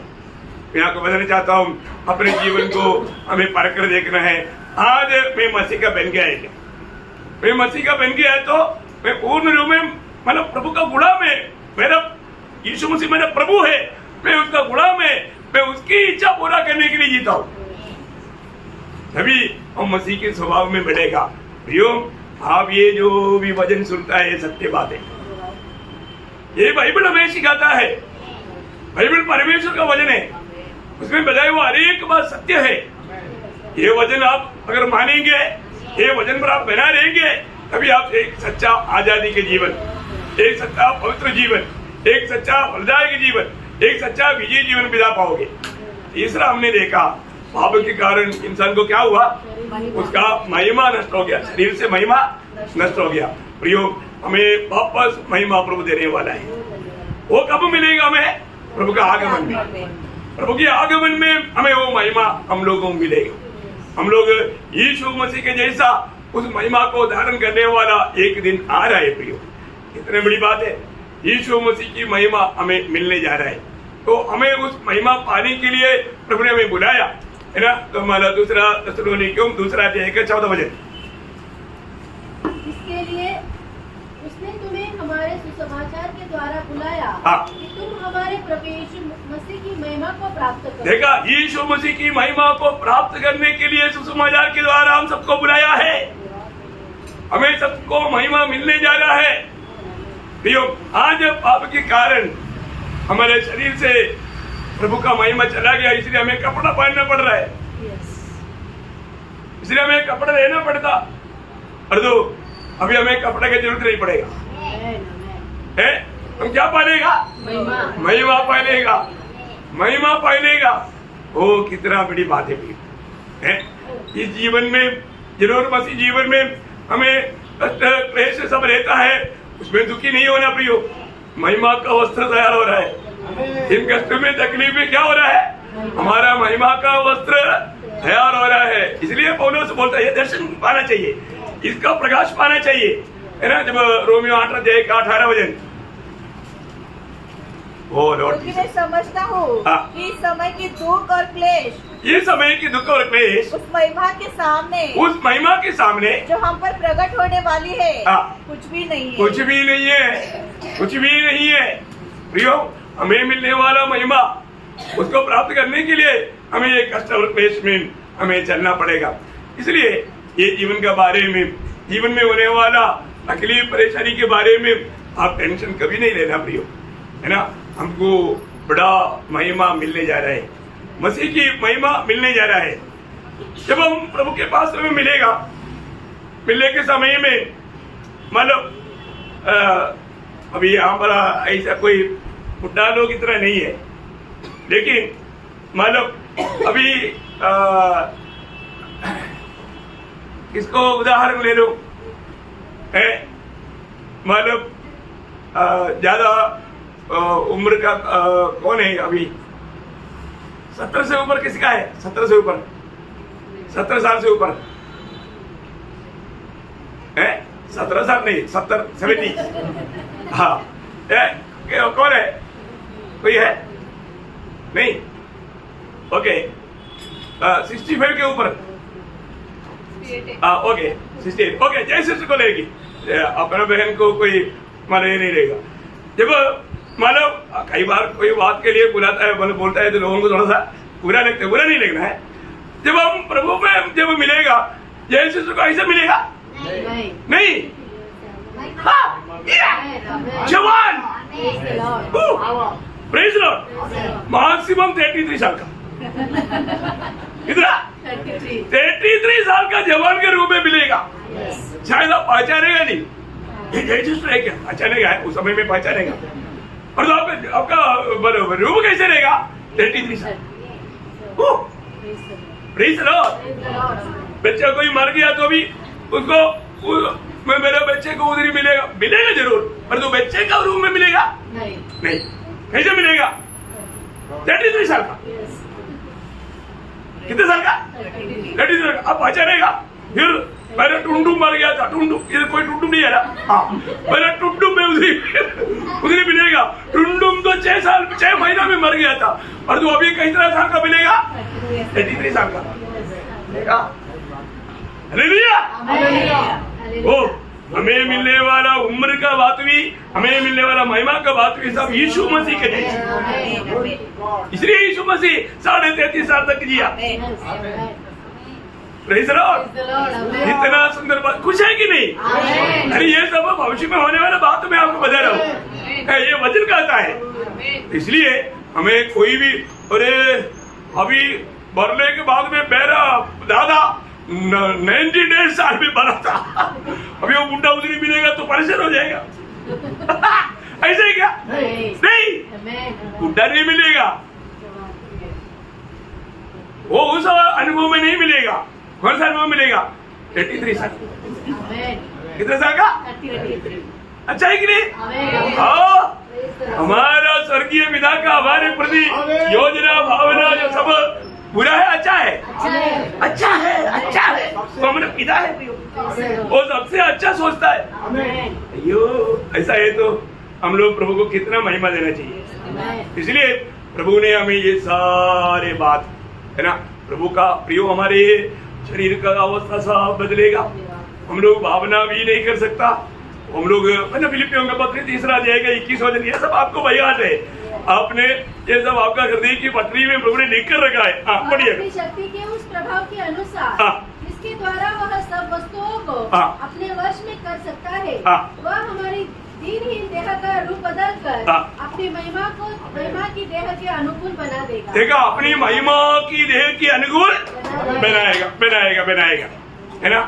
मैं आपको बताना चाहता हूँ, अपने जीवन को हमें परख कर देखना है। आज मैं मसीह का बन गया है क्या? मैं मसीह का बन गया है तो मैं पूर्ण रूप में मतलब प्रभु का गुलाम है। मेरा यीशु मसीह मेरा प्रभु है, मैं उसका गुलाम है, मैं उसकी इच्छा पूरा करने के लिए जीता हूँ, तभी हम मसीह के स्वभाव में बढ़ेगा। प्रियो, आप ये जो भी वचन सुनता है सत्य बात है, ये बाइबल हमें सिखाता है। बाइबल परमेश्वर का वचन है, उसमें बताया हुआ हर एक बात सत्य है। ये वचन आप अगर मानेंगे, ये वचन पर आप बना रहेंगे, तभी आप एक सच्चा आजादी के जीवन, एक सच्चा पवित्र जीवन, एक सच्चा फलदायक जीवन, एक सच्चा विजयी जीवन बिता पाओगे। तीसरा हमने देखा, पाप के कारण इंसान को क्या हुआ, उसका महिमा नष्ट हो गया, शरीर से महिमा नष्ट हो गया। प्रियो, हमें वापस महिमा प्रभु देने वाला है। वो कब मिलेगा हमें? प्रभु का आगमन में। प्रभु के आगमन में हमें वो महिमा हम लोगों को मिलेगा। हम लोग यीशु मसीह के जैसा उस महिमा को धारण करने वाला एक दिन आ रहा है। प्रियो, कितनी बड़ी बात है, यीशु मसीह की महिमा हमें मिलने जा रहा है। तो हमें उस महिमा पाने के लिए प्रभु ने हमें बुलाया है ना। तो हमारा दूसरा थिस्सलुनीकियों 2:14 वचन, इसके लिए उसने तुम्हें हमारे सुसमाचार के द्वारा बुलाया कि तुम हमारे प्रभु यीशु मसीह की महिमा को प्राप्त करो। देखा, यीशु मसीह की महिमा को प्राप्त करने के लिए सुसमाचार के द्वारा हम सबको बुलाया है। हमें सबको महिमा मिलने जा रहा है। प्रियो, आज पाप के कारण हमारे शरीर से प्रभु का महिमा चला गया, इसलिए हमें कपड़ा पहनना पड़ रहा है, इसलिए हमें कपड़ा लेना पड़ता। और तो अभी हमें कपड़े की जरूरत नहीं पड़ेगा, है? हम क्या पालेगा? महिमा पालेगा, महिमा पालेगा। ओ कितना बड़ी बात है। इस जीवन में जरूर मसीह जीवन में हमें कष्ट क्लेश सब रहता है, उसमें दुखी नहीं होना प्रियो। महिमा का वस्त्र तैयार हो रहा है। इन कष्टों में तकलीफ में क्या हो रहा है? हमारा महिमा का वस्त्र तैयार हो रहा है। इसलिए पौलुस बोलता है ये दर्शन पाना चाहिए, इसका प्रकाश पाना चाहिए, है ना। जब रोमियो 8 अध्याय का 18 वचन, क्योंकि मैं समझता हूँ कि समय की दुख और क्लेश, ये समय की दुख और क्लेश उस महिमा के सामने जो हम पर प्रकट होने वाली है कुछ भी नहीं है, कुछ भी नहीं है, कुछ भी नहीं है प्रियो। हमें मिलने वाला महिमा, उसको प्राप्त करने के लिए हमें एक कष्ट और क्लेश में हमें चलना पड़ेगा। इसलिए ये जीवन के बारे में, जीवन में होने वाला तकलीफ परेशानी के बारे में आप टेंशन कभी नहीं लेना प्रियो, है ना। हमको बड़ा महिमा मिलने जा रहा है, मसीह की महिमा मिलने जा रहा है। जब हम प्रभु के पास हमें मिलेगा, मिलने के समय में मतलब अभी यहाँ पर ऐसा कोई बुढ़ा लोग इतना नहीं है, लेकिन मतलब अभी किसको उदाहरण ले लो, है मतलब ज्यादा उम्र का कौन है अभी? 17 से ऊपर किसका है? 17 से ऊपर, 17 साल से ऊपर है? 17 साल नहीं, 70 हाँ, कौन है? कोई है? नहीं, ओके, 65 के ऊपर, ओके 68, ओके, जैसे को लेगी अपना बहन को कोई माने नहीं रहेगा। जब मतलब कई बार कोई बात के लिए बुलाता है, मतलब बोलता है तो लोगों को थोड़ा सा बुरा लगता है, बुरा नहीं लगना है। जब हम प्रभु में जब मिलेगा, जैसे को ऐसा मिलेगा नहीं, हाँ, जवान, प्रेज़ लॉर्ड, मैक्सिमम 33 साल का, कितना? 33 साल का जवान के रूप में मिलेगा। शायद आप पहचानेगा नहीं, ये जैसे है क्या पहचानेगा, उस समय में पहचानेगा, और तो आपका रूप कैसे रहेगा? 33 साल। Praise Lord. बच्चा कोई मर गया तो भी उसको मेरे बच्चे को उधर ही मिलेगा, मिलेगा जरूर, पर तो बच्चे का रूप में मिलेगा नहीं। कैसे मिलेगा? 33 साल का। कितने साल का? 33 साल का। आप पहचानेगा। फिर मेरा टुंडुम मर गया था, टुंडुम, इधर कोई टुंडुम नहीं आ रहा, हाँ, मेरा टुंडुम में उधर मिलेगा। टुंडुम तो 6 महीना में मर गया था, और तो अभी कितना साल का मिलेगा? 33 साल का। हालेलुया। ओ हमें मिलने वाला उम्र का बात भी, हमें मिलने वाला महिमा का बात भी सब यीशु मसीह के जैसे। इसलिए यीशु मसीह 33.5 साल तक जिया। Praise Lord. इतना सुंदर बात, खुश है कि नहीं? अरे ये सब भविष्य में होने वाला बात मैं आपको बता रहा हूँ, ये वचन कहता है। इसलिए हमें कोई भी, अरे अभी मरने के बाद में मेरा दादा 91 साल में बना था, अभी वो बुढ़ा उधरी मिलेगा तो परेशान हो जाएगा। ऐसे ही क्या? नहीं, बुढ़ा नहीं मिलेगा, वो उस अनुभव में नहीं मिलेगा। कौन सा अनुभव मिलेगा? 33 साल। कितने साल का? अच्छा है कि नहीं? हाँ, हमारा स्वर्गीय पिता का हमारे प्रति योजना भावना जो सब बुरा है, अच्छा है, अच्छा है, अच्छा है, वो हमारा पिता है, वो सबसे अच्छा सोचता है। अयो ऐसा है तो हम लोग प्रभु को कितना महिमा देना चाहिए। इसलिए प्रभु ने हमें ये सारे बात, है ना, प्रभु का प्रियो हमारे शरीर का अवस्था सब बदलेगा। हम लोग भावना भी नहीं कर सकता, हम लोग फिलिपियों का पत्र 3 अध्याय का 21 वचन, ये सब आपको बयान है, आपने ये सब आपका हृदय की पटरी में प्रभु ने लिख कर रखा है। पढ़िए। अपनी शक्ति के उस प्रभाव के अनुसार जिसके द्वारा वह सब वस्तुओं को अपने वश में कर सकता है, वह हमारी दीनहीन देह का रूप बदल कर अपनी महिमा की देह के अनुकूल बना देगा। देखा, अपनी महिमा की देह के अनुकूल बनाएगा, है ना।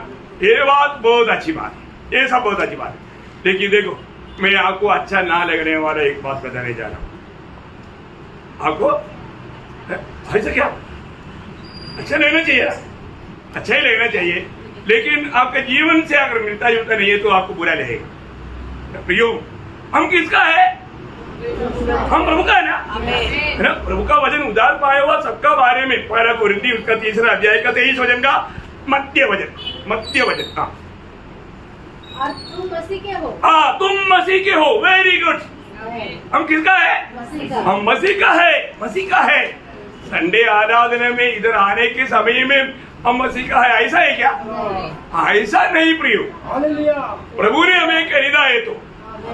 ये बात बहुत अच्छी बात है, ये सब बहुत अच्छी बात है। लेकिन देखो, मैं आपको अच्छा ना लगने वाला एक बात बताने जा रहा हूँ आपको। ऐसा क्या? अच्छा लगना चाहिए, अच्छा ही लगना चाहिए, लेकिन आपके जीवन से अगर मिलता जुलता नहीं है तो आपको बुरा लगेगा। प्रियो, हम किसका है? हम प्रभु का है ना? प्रभु का वचन उधार पाया हुआ सबका बारे में 1 कोरिन्थी उसका 3 अध्याय का 23 वचन का मध्य वचन। हाँ, और तुम मसीह के हो। हाँ, तुम मसीह के हो। Very good. हम किसका है? हम मसीह का है। संडे आराधना में इधर आने के समय में हम मसीह का है, ऐसा है क्या? ऐसा नहीं प्रियो। प्रभु ने हमें खरीदा है, तो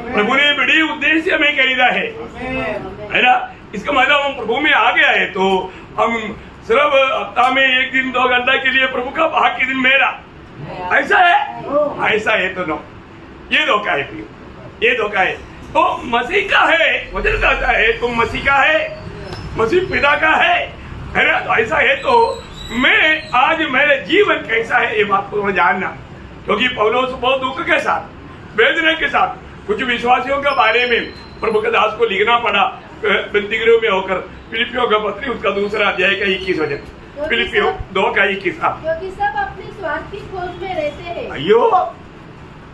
प्रभु ने बड़े उद्देश्य से हमें खरीदा है ना? इसका मतलब हम प्रभु में आ गया है तो हम सिर्फ हफ्ता में 1 दिन 2 घंटा के लिए प्रभु का, बाकी दिन मेरा, ऐसा है? ऐसा है तो नो, ये धोखा है प्रियो, ये धोखा है। तो मसीह का है, वचन कहता है तुम मसीह का है, मसीह पिता का है ना? तो ऐसा है तो मैं आज मेरे जीवन कैसा है ये बात को जानना, क्योंकि पौलुस बहुत दुख के साथ, वेदना के साथ कुछ विश्वासियों के बारे में प्रभु के दास को लिखना पड़ा विनती में होकर। फिलिपियों का पत्री उसका 2 अध्याय का 21 वचन, फिलिपियों 2 का 21। क्योंकि सब अपने स्वार्थ की खोज में रहते हैं। अयो,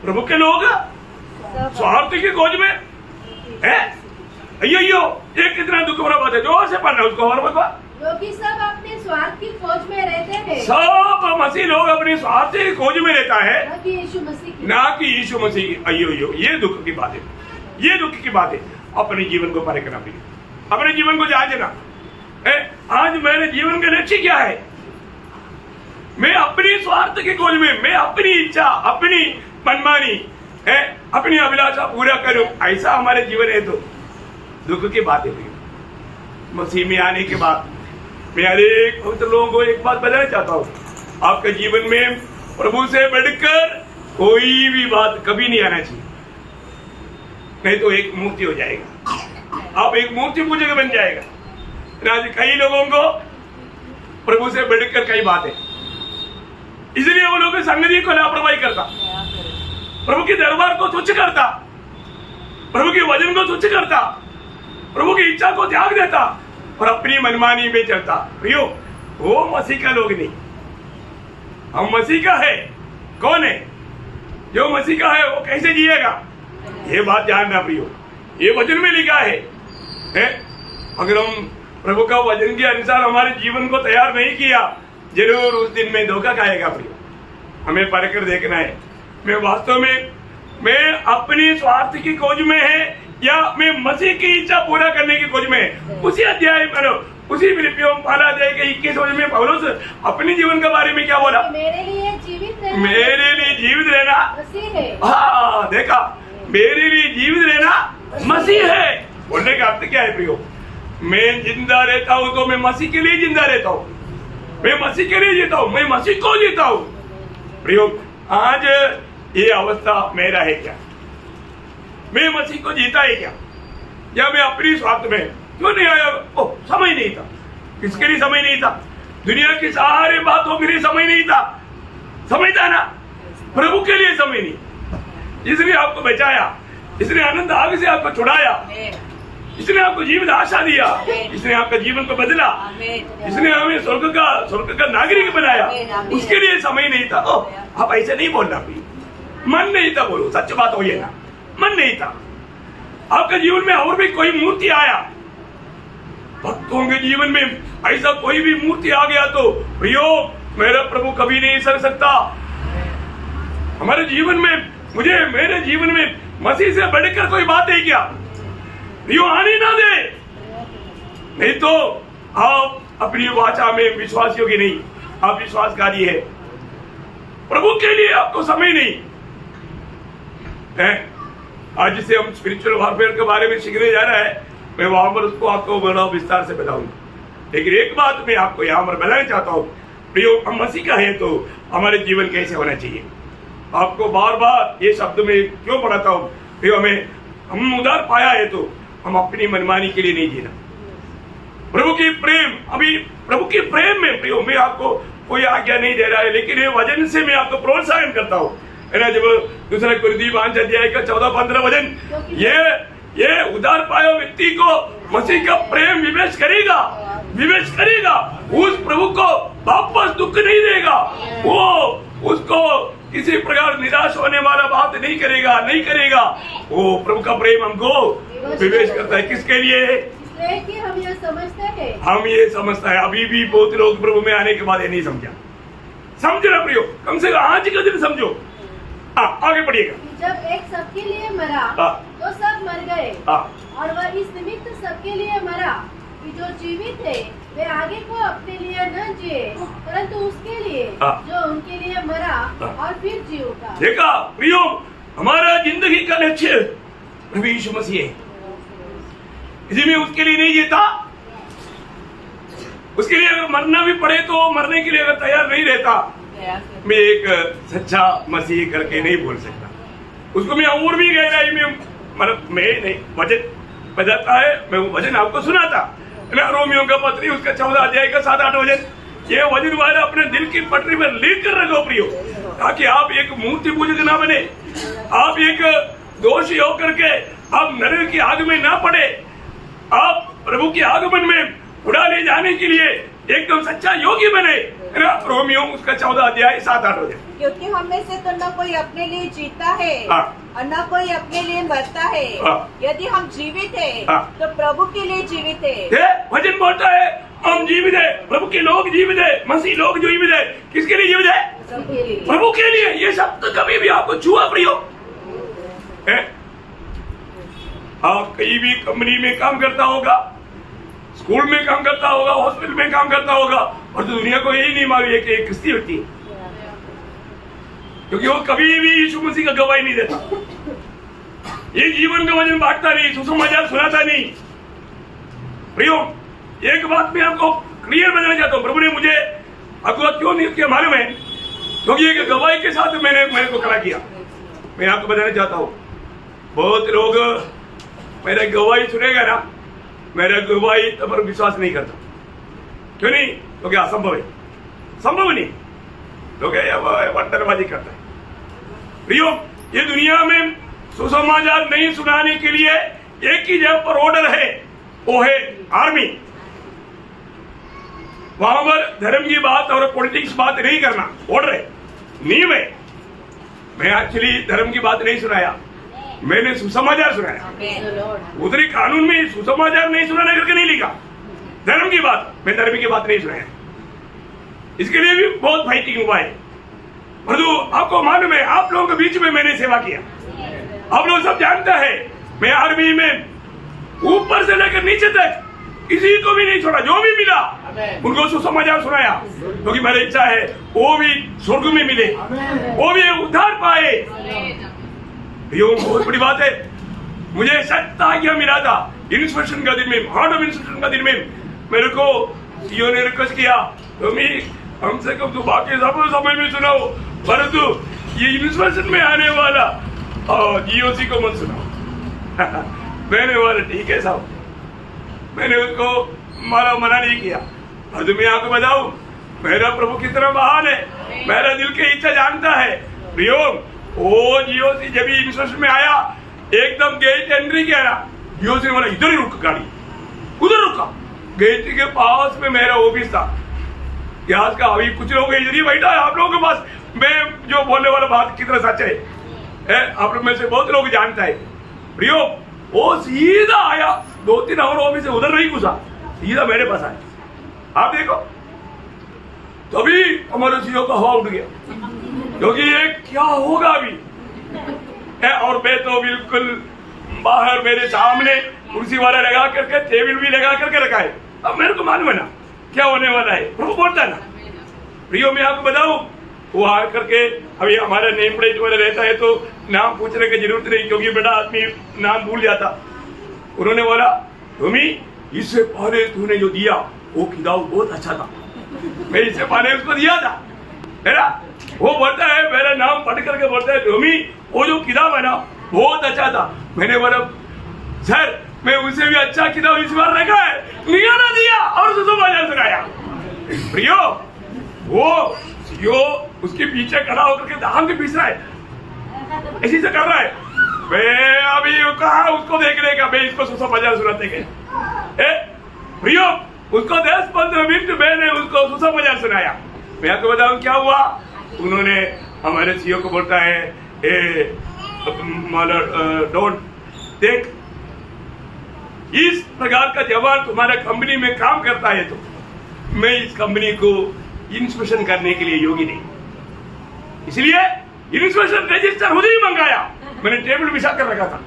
प्रभु के लोग स्वार्थ की खोज में है? अयो, ये कितना दुख भरा बात है। जोर से पढ़ना उसको और बता। क्योंकि सब अपने स्वार्थ की खोज में रहते हैं। सब मसीह लोग अपने स्वार्थ की खोज में रहता है, ना कि यीशु मसीह की। ना कि यीशु मसीह की। अयो, ये दुख की बात है, ये दुख की बात है। अपने जीवन को परखना भी, अपने जीवन को जांचना। आज मेरे जीवन का लक्ष्य क्या है? मैं अपनी स्वार्थ की खोज में, मैं अपनी इच्छा, अपनी मनमानी, अपनी अभिलाषा पूरा करूं, ऐसा हमारे जीवन है तो दुख की बात है। मसीह में आने के बाद मैं अनेक पवित्र लोगों को एक बात बताना चाहता हूँ, आपके जीवन में प्रभु से बढ़कर कोई भी बात कभी नहीं आना चाहिए, नहीं तो एक मूर्ति हो जाएगा, आप एक मूर्ति पूजा के बन जाएगा। आज कई लोगों को प्रभु से बढ़कर कई बात है, इसलिए वो लोग संगति को लापरवाही करता, प्रभु के दरबार को तुच्छ करता, प्रभु के वचन को तुच्छ करता, प्रभु की इच्छा को त्याग देता और अपनी मनमानी में चलता। प्रियो, वो मसीह का लोग नहीं, हम मसीह का है। कौन है जो मसीह का है? वो कैसे जिएगा ये बात जानना प्रियो, ये वचन में लिखा है? अगर हम प्रभु का वचन के अनुसार हमारे जीवन को तैयार नहीं किया, जरूर उस दिन में धोखा खाएगा प्रियो। हमें परखकर देखना है, मैं वास्तव में मैं अपनी स्वार्थ की खोज में है या मैं मसीह की इच्छा पूरा करने की खोज में। उसी अध्याय पर, उसी फिलिपियों 1 अध्याय के 21 वचन में पौलुस अपने जीवन के बारे में क्या बोला? मेरे लिए जीवित रहना मसीह है। हाँ, देखा, मेरे लिए जीवित रहना मसीह है। बोलने का अर्थ क्या है प्रियो? मैं जिंदा रहता हूँ तो मैं मसीह के लिए जिंदा रहता हूँ, मैं मसीह के लिए जीता हूँ, मैं मसीह को जीता हूँ। प्रियो, आज ये अवस्था मेरा है क्या? मैं मसीह को जीता है क्या, या मैं अपनी स्वार्थ में? क्यों नहीं आया? समय नहीं था। किसके लिए समय नहीं था? दुनिया की सारी बातों के लिए समय नहीं था। समय था ना, प्रभु के लिए समय नहीं। इसने आपको बचाया, इसने आनंद आग से आपको छुड़ाया, इसने आपको जीवन आशा दिया, इसने आपका जीवन को बदला, इसने हमें स्वर्ग का नागरिक बनाया। उसके लिए समय नहीं था। आप ऐसे नहीं बोलना, मन नहीं था, बोलो सच बात हो ये ना, मन नहीं था। आपके जीवन में और भी कोई मूर्ति आया, भक्तों के जीवन में ऐसा कोई भी मूर्ति आ गया तो प्रियो, मेरा प्रभु कभी नहीं सर सकता। हमारे जीवन में, मेरे जीवन में मसीह से बढ़कर कोई बात है क्या? प्रियो, आने ना दे, नहीं तो आप अपनी वाचा में विश्वासियों की नहीं, आप विश्वासकारी है। प्रभु के लिए आपको समय नहीं है। आज से हम स्पिरिचुअल वॉरफेयर के बारे में सीखने जा रहा है, मैं वहां पर उसको आपको बड़ा विस्तार से बताऊंगा। लेकिन एक बात मैं आपको यहाँ पर बताना चाहता हूँ, प्रियो, हम मसीह का है तो हमारे जीवन कैसे होना चाहिए। आपको बार बार ये शब्द में क्यों पढ़ाता हूँ? प्रियो, हम उधार पाया है तो हम अपनी मनमानी के लिए नहीं जीना। प्रभु की प्रेम, अभी प्रभु की प्रेम में प्रियो, मैं आपको कोई आज्ञा नहीं दे रहा है, लेकिन ये वचन से मैं आपको प्रोत्साहन करता हूँ, है ना। जब 2 कोरिन्थी 5 अध्याय का 14-15 वचन, ये उधार पाया व्यक्ति को मसीह का प्रेम विवेश करेगा, उस प्रभु को वापस दुख नहीं देगा। वो उसको किसी प्रकार निराश होने वाला बात नहीं करेगा। वो प्रभु का प्रेम हमको विवेश करता है। किसके लिए? कि हम ये समझते हैं। अभी भी बहुत लोग प्रभु में आने के बाद ये नहीं समझा। समझो ना प्रियो, कम से कम आज का दिन समझो। आगे बढ़िएगा। जब एक सबके लिए मरा तो सब मर गए, और वह इस निमित्त सबके लिए मरा कि जो जीवित है वे आगे को अपने लिए न जिए, परंतु उसके लिए जो उनके लिए मरा और फिर जी उठा। देखा प्रियो, हमारा जिंदगी का लक्ष्य प्रभु यीशु मसीह है। इसी में उसके लिए नहीं जीता, उसके लिए अगर मरना भी पड़े तो मरने के लिए अगर तैयार नहीं रहता, मैं एक सच्चा मसीह करके नहीं बोल सकता। उसको मैं और भी गहराई में मैं नहीं वचन बजाता है, मैं वो वचन आपको सुनाता ना। रोमियो का पत्री उसका 14 अध्याय का 7-8 वचन, ये वचन वाला अपने दिल की पटरी पर लिख कर रखो प्रियो, ताकि आप एक मूर्ति पूजक ना बने, आप एक दोषी होकर के आप नरक की आग में ना पड़े, आप प्रभु के आगमन में उड़ा ले जाने के लिए एकदम सच्चा योगी बने। रोमियो उसका 14 अध्याय 7-8 वचन। क्योंकि हम में से तो न कोई अपने लिए जीता है और न कोई अपने लिए मरता है। यदि हम जीवित है तो प्रभु के लिए जीवित है। वचन बोलता है हम जीवित है, प्रभु के लोग जीवित है, मसीह लोग जीवित है। किसके लिए जीवित है? प्रभु के लिए। ये शब्द कभी भी आपको छुआ प्रियो? आप कहीं भी कंपनी में काम करता होगा, स्कूल में काम करता होगा, हॉस्पिटल में काम करता होगा, और तो दुनिया को यही नहीं मालूम है कि एक क्रिस्ती व्यक्ति है, क्योंकि वो कभी भी यीशु मसीह का गवाही नहीं देता, ये जीवन का वचन बांटता नहीं, सुसमाचार सुनाता नहीं। प्रियो, एक बात मैं आपको क्लियर बताना चाहता हूँ, प्रभु ने मुझे अगुवा क्यों नहीं किया मालूम है? क्योंकि एक गवाही के साथ मेरे को खड़ा किया। मैं आपको बताना चाहता हूँ, बहुत लोग मेरा गवाही सुनेगा ना, मेरा गवाही तब पर विश्वास नहीं करता। क्यों नहीं? क्योंकि असंभव है, संभव नहीं, लोग वंडरबाजी करता है। प्रियो, ये दुनिया में सुसमाचार नहीं सुनाने के लिए एक ही जगह पर ऑर्डर है, वो है आर्मी। वहां पर धर्म की बात और पॉलिटिक्स बात नहीं करना, ऑर्डर है, नियम है। मैं एक्चुअली धर्म की बात नहीं सुनाया, मैंने सुसमाचार सुनाया। उधरी कानून में सुसमाचार नहीं सुनाना करके नहीं लिखा, धर्म की बात, मैं धर्म की बात नहीं सुनाया। इसके लिए भी बहुत फाइटिंग हुआ है। परंतु आपको मालूम है, आप लोगों के बीच में मैंने सेवा किया, आप लोग सब जानता है। मैं आर्मी में ऊपर से लेकर नीचे तक किसी को भी नहीं छोड़ा, जो भी मिला उनको सुसमाचार सुनाया, क्योंकि मेरी इच्छा है वो भी स्वर्ग में मिले, वो भी उद्धार पाए। ये बहुत बड़ी बात है। मुझे सत्ता आज्ञा मिला था इंस्ट्रक्शन का दिन में, हार्ट ऑफ इंस्ट्रक्शन का दिन में मेरे को सीओ ने रिक्वेस्ट किया, हमसे कब तो बाकी सब समझ में सुनाओ, परंतु ये इंस्ट्रक्शन में आने वाला जीओसी को मत सुनाओ। मैंने बोला ठीक है साहब, मैंने उसको मना नहीं किया। और तुम्हें आपको बताऊं, मेरा प्रभु कितना महान है, मेरा दिल की इच्छा जानता है। प्रियो, वो जीओसी जब इंस्ट्रक्शन में आया, एकदम गेट एंट्री किया ना, जीओसी ने बोला इधर ही रुक गाड़ी, उधर रुका। गेट के पास में मेरा ऑफिस था। आज का अभी कुछ लोग इधर ही बैठा है, आप लोगों के पास मैं जो बोलने वाला बात कितना सच है, आप लोग में से बहुत लोग जानता है। प्रियो, वो सीधा आया, 2-3 और ऑफिस से उधर नहीं घुसा, सीधा मेरे पास आया। आप देखो, तभी हमारे सीओ का हवा उठ गया, क्योंकि ये क्या होगा अभी। और मैं तो बिल्कुल बाहर मेरे सामने कुर्सी वाला लगा करके, टेबल भी लगा करके रखा है। अब मेरे को मालूम है ना क्या होने वाला है, प्रभु बोलता है ना। प्रियो, मैं आपको बताऊं, वो आ करके अभी हमारा नेम प्लेट वाला रहता है तो नाम पूछने की जरूरत नहीं, क्योंकि बड़ा आदमी नाम भूल जाता। उन्होंने बोला, तुम्हें इससे पहले तूने जो दिया वो किताब बहुत अच्छा था, मैं इससे पहले उसको दिया था, है ना। वो बोलता है, मेरा नाम पढ़ करके बोलता है, तुम्हें वो जो किताब है ना बहुत अच्छा था। मैंने बोला, सर मैं उसे भी अच्छा किताब इस बार रखा है, निगारा दिया और सुसमाचार सुनाया। प्रियो, वो सीओ उसके पीछे खड़ा होकर के दाम के पीस रहा है, ऐसी से कर रहा है। मैं अभी कहा उसको देखने का, मैं इसको सुसमाचार सुनाते गए। प्रियो, उसको 10-15 मिनट मैंने उसको सुसमाचार सुनाया। मैं आपको बताऊं क्या हुआ, उन्होंने हमारे सीईओ को बोलता है डोंट देख, इस प्रकार का जवान तुम्हारे कंपनी में काम करता है तो मैं इस कंपनी को इंस्पेक्शन करने के लिए योग्य नहीं, इसलिए इंस्पेक्शन रजिस्टर उधर ही मंगाया, मैंने टेबल बिछा कर रखा था,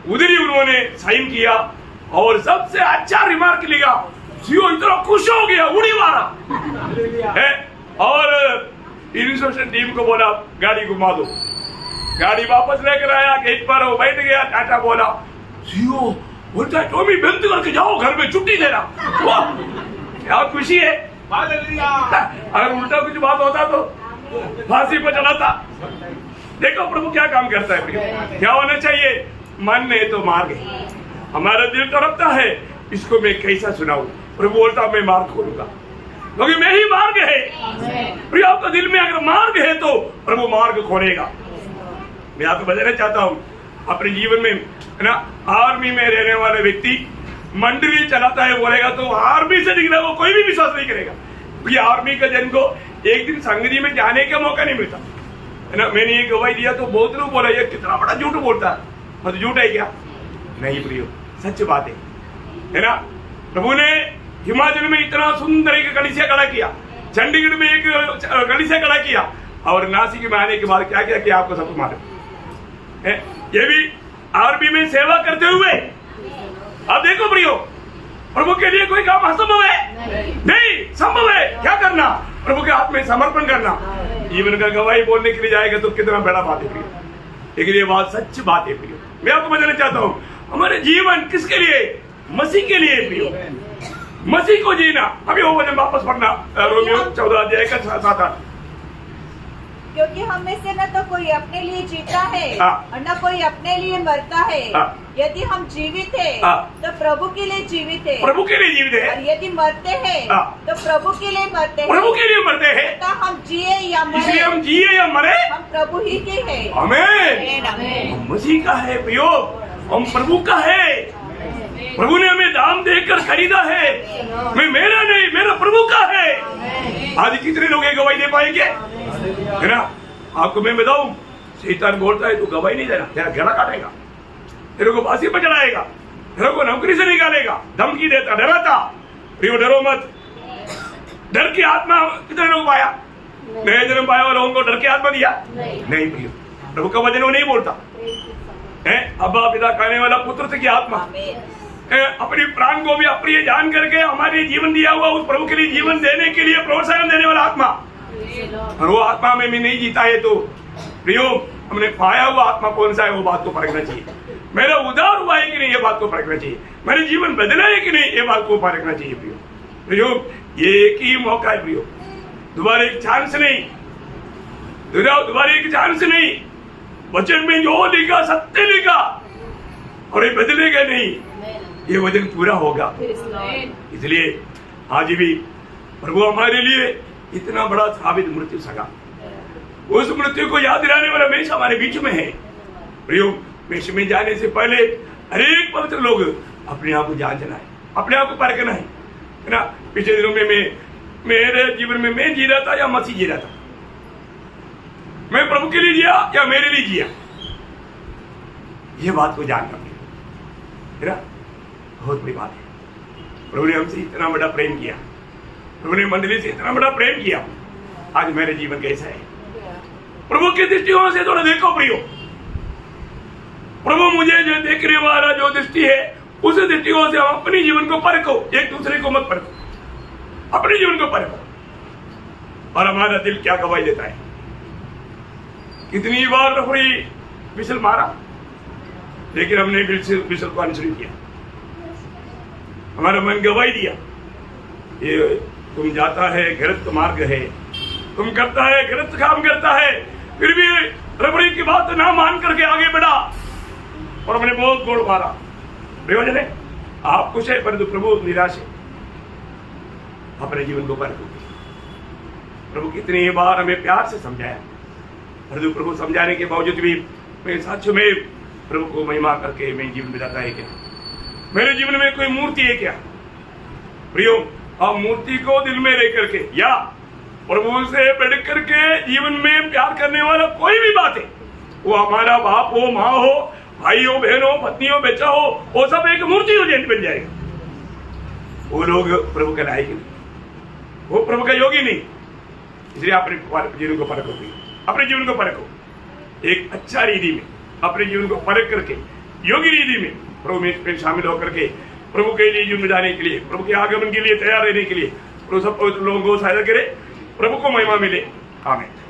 उधर ही उन्होंने साइन किया और सबसे अच्छा रिमार्क लिया। सीईओ इतना खुश हो गया, उड़ी मारा है और इंस्पेक्शन टीम को बोला गाड़ी घुमा दो, गाड़ी वापस लेकर आया, गेट पर वो बैठ गया, टाटा बोला, सीईओ बोलता है टॉमी बंद करके जाओ, घर में छुट्टी देना। क्या खुशी है, अगर उल्टा कुछ बात होता तो फांसी पर चलाता। देखो प्रभु क्या काम करता है, क्या होना चाहिए, मन नहीं तो मार्ग है, हमारा दिल तड़पता है, इसको मैं कैसा सुनाऊं, प्रभु बोलता मैं मार्ग खोलूंगा, क्योंकि मैं ही मार्ग है। प्रिय आपका दिल में अगर मार्ग है तो प्रभु मार्ग खोलेगा। मैं आपको बताना चाहता हूँ, अपने जीवन में है ना, आर्मी में रहने वाले व्यक्ति मंडली चलाता है बोलेगा तो आर्मी से निकला वो कोई भी विश्वास नहीं करेगा, क्योंकि आर्मी का जन को एक दिन संगति में जाने का मौका नहीं मिलता है ना। मैंने ये गवाही दिया तो बहुत लोग बोला ये कितना बड़ा झूठ बोलता है, मतलब झूठ है क्या, नहीं प्रियो सच बात है ना। प्रभु ने हिमाचल में इतना सुंदर एक कलिसिया खड़ा किया, चंडीगढ़ में एक कलिसिया खड़ा किया और नासिक में आने के बाद क्या क्या किया आपको सबको मालूम है। ये भी आर्मी में सेवा करते हुए अब देखो प्रियो, प्रभु के लिए कोई काम असंभव है नहीं, संभव है। क्या करना, प्रभु के हाथ में समर्पण करना, जीवन का गवाही बोलने के लिए जाएगा तो कितना बड़ा बात है प्रियो, लेकिन ये बात सच बात है प्रियो। मैं आपको बताना चाहता हूँ हमारे जीवन किसके लिए, मसीह के लिए प्रियो, मसीह को जीना। अभी वो वचन वापस पढ़ना रोमियो 14 अध्याय का 7-8, क्योंकि हम में से न तो कोई अपने लिए जीता है और न कोई अपने लिए मरता है। यदि हम जीवित है तो प्रभु के लिए जीवित है, प्रभु के लिए जीवित है, और यदि मरते हैं तो प्रभु के लिए मरते हैं, प्रभु के लिए मरते हैं। तो हम जिए या मरे, इसलिए हम जिए या मरे हम प्रभु ही के हैं। आमीन। हम मसीह का है प्रियो, हम प्रभु का है, प्रभु ने हमें दाम देकर खरीदा है, मैं मेरा नहीं मेरा प्रभु का है। आज कितने लोग ये गवाही दे पाएंगे, है ना। आपको मैं बताऊं, शैतान बोलता है तू गवाही नहीं देना, तेरा गला काटेगा, तेरे को फांसी पर चढ़ाएगा, तेरे को नौकरी से निकालेगा, धमकी देता, डराता। प्रियो डरो मत, डर की आत्मा कितने लोग पाया, नए जन्म पाया लोगों को डर की आत्मा दिया नहीं प्रियो, प्रभु का वचन वो नहीं बोलता है। अब्बा पिता कहने वाला पुत्र की आत्मा, अपनी प्राण को भी अप्रिय जान करके हमारे जीवन दिया हुआ उस प्रभु के लिए जीवन देने के लिए प्रोत्साहन देने वाला आत्मा, और वो आत्मा में नहीं जीता है तो प्रियो हमने पाया हुआ आत्मा कौन सा है वो बात को परखना चाहिए। मेरा उद्धार हुआ है कि नहीं ये बात को परखना चाहिए, मेरे जीवन बदला है कि नहीं ये बात को परखना चाहिए प्रियो। ये एक ही मौका है प्रियो, दोबारा एक चांस नहीं, दोबारा एक चांस नहीं। वचन में जो लिखा सत्य लिखा और ये बदलेगा नहीं, ये वचन पूरा होगा। इसलिए आज भी प्रभु हमारे लिए इतना बड़ा साबित मृत्यु सगा, उस मृत्यु को याद दिलाने वाला मेष हमारे बीच में है प्रियो। मेष में जाने से पहले हरेक पवित्र लोग अपने आप को जांचना है, अपने आप को परखना है ना। पिछले दिनों में मेरे जीवन में मैं जी रहा था या मसीह जी रहा था, मैं प्रभु के लिए जिया या मेरे लिए जिया, ये बात को जानना है ना, बहुत बड़ी बात है। प्रभु ने हमसे इतना बड़ा प्रेम किया, प्रभु ने मंडली से इतना बड़ा प्रेम किया, आज मेरे जीवन कैसा है प्रभु की दृष्टियों से थोड़ा देखो प्रियो। प्रभु मुझे जो देखने वाला जो दृष्टि है उस दृष्टियों से हम अपने जीवन को परखो, एक दूसरे को मत परखो, अपने जीवन को परखो। और हमारा दिल क्या गवाही देता है, कितनी बार रफरी विसल मारा लेकिन हमने विसल को अनुसरण किया, हमारा मन गवाही दिया। ये तुम जाता है गलत मार्ग है, तुम करता है गलत काम करता है, फिर भी रबड़ी की बात ना मान करके आगे बढ़ा और हमने बहुत गोड़ मारा। प्रयोजन है आप खुश है परंतु प्रभु निराश है, अपने जीवन को परखो। प्रभु कितनी बार हमें प्यार से समझाया, परंतु प्रभु समझाने के बावजूद भी मैं सच में प्रभु को महिमा करके मैं जीवन बिताता है क्या, मेरे जीवन में कोई मूर्ति है क्या प्रियो। आप मूर्ति को दिल में रह करके या प्रभु से बढ़ करके जीवन में प्यार करने वाला कोई भी बात है, वो हमारा बाप हो, माँ हो, भाई हो, बहन हो, पत्नी हो, बच्चा हो, वो सब एक मूर्ति हो जाए बन जाएगा। वो लोग प्रभु के लायक नहीं, वो प्रभु का योगी नहीं। इसलिए अपने जीवन को परखो, अपने जीवन को परखो, एक अच्छा रीति में अपने जीवन को परख करके योगी रीति में प्रभु में शामिल होकर के प्रभु के लिए जीवन में जाने के लिए, प्रभु के आगमन के लिए तैयार रहने के लिए प्रभु सब पवित्र लोगों को सहायता करे। प्रभु को महिमा मिले। आमीन।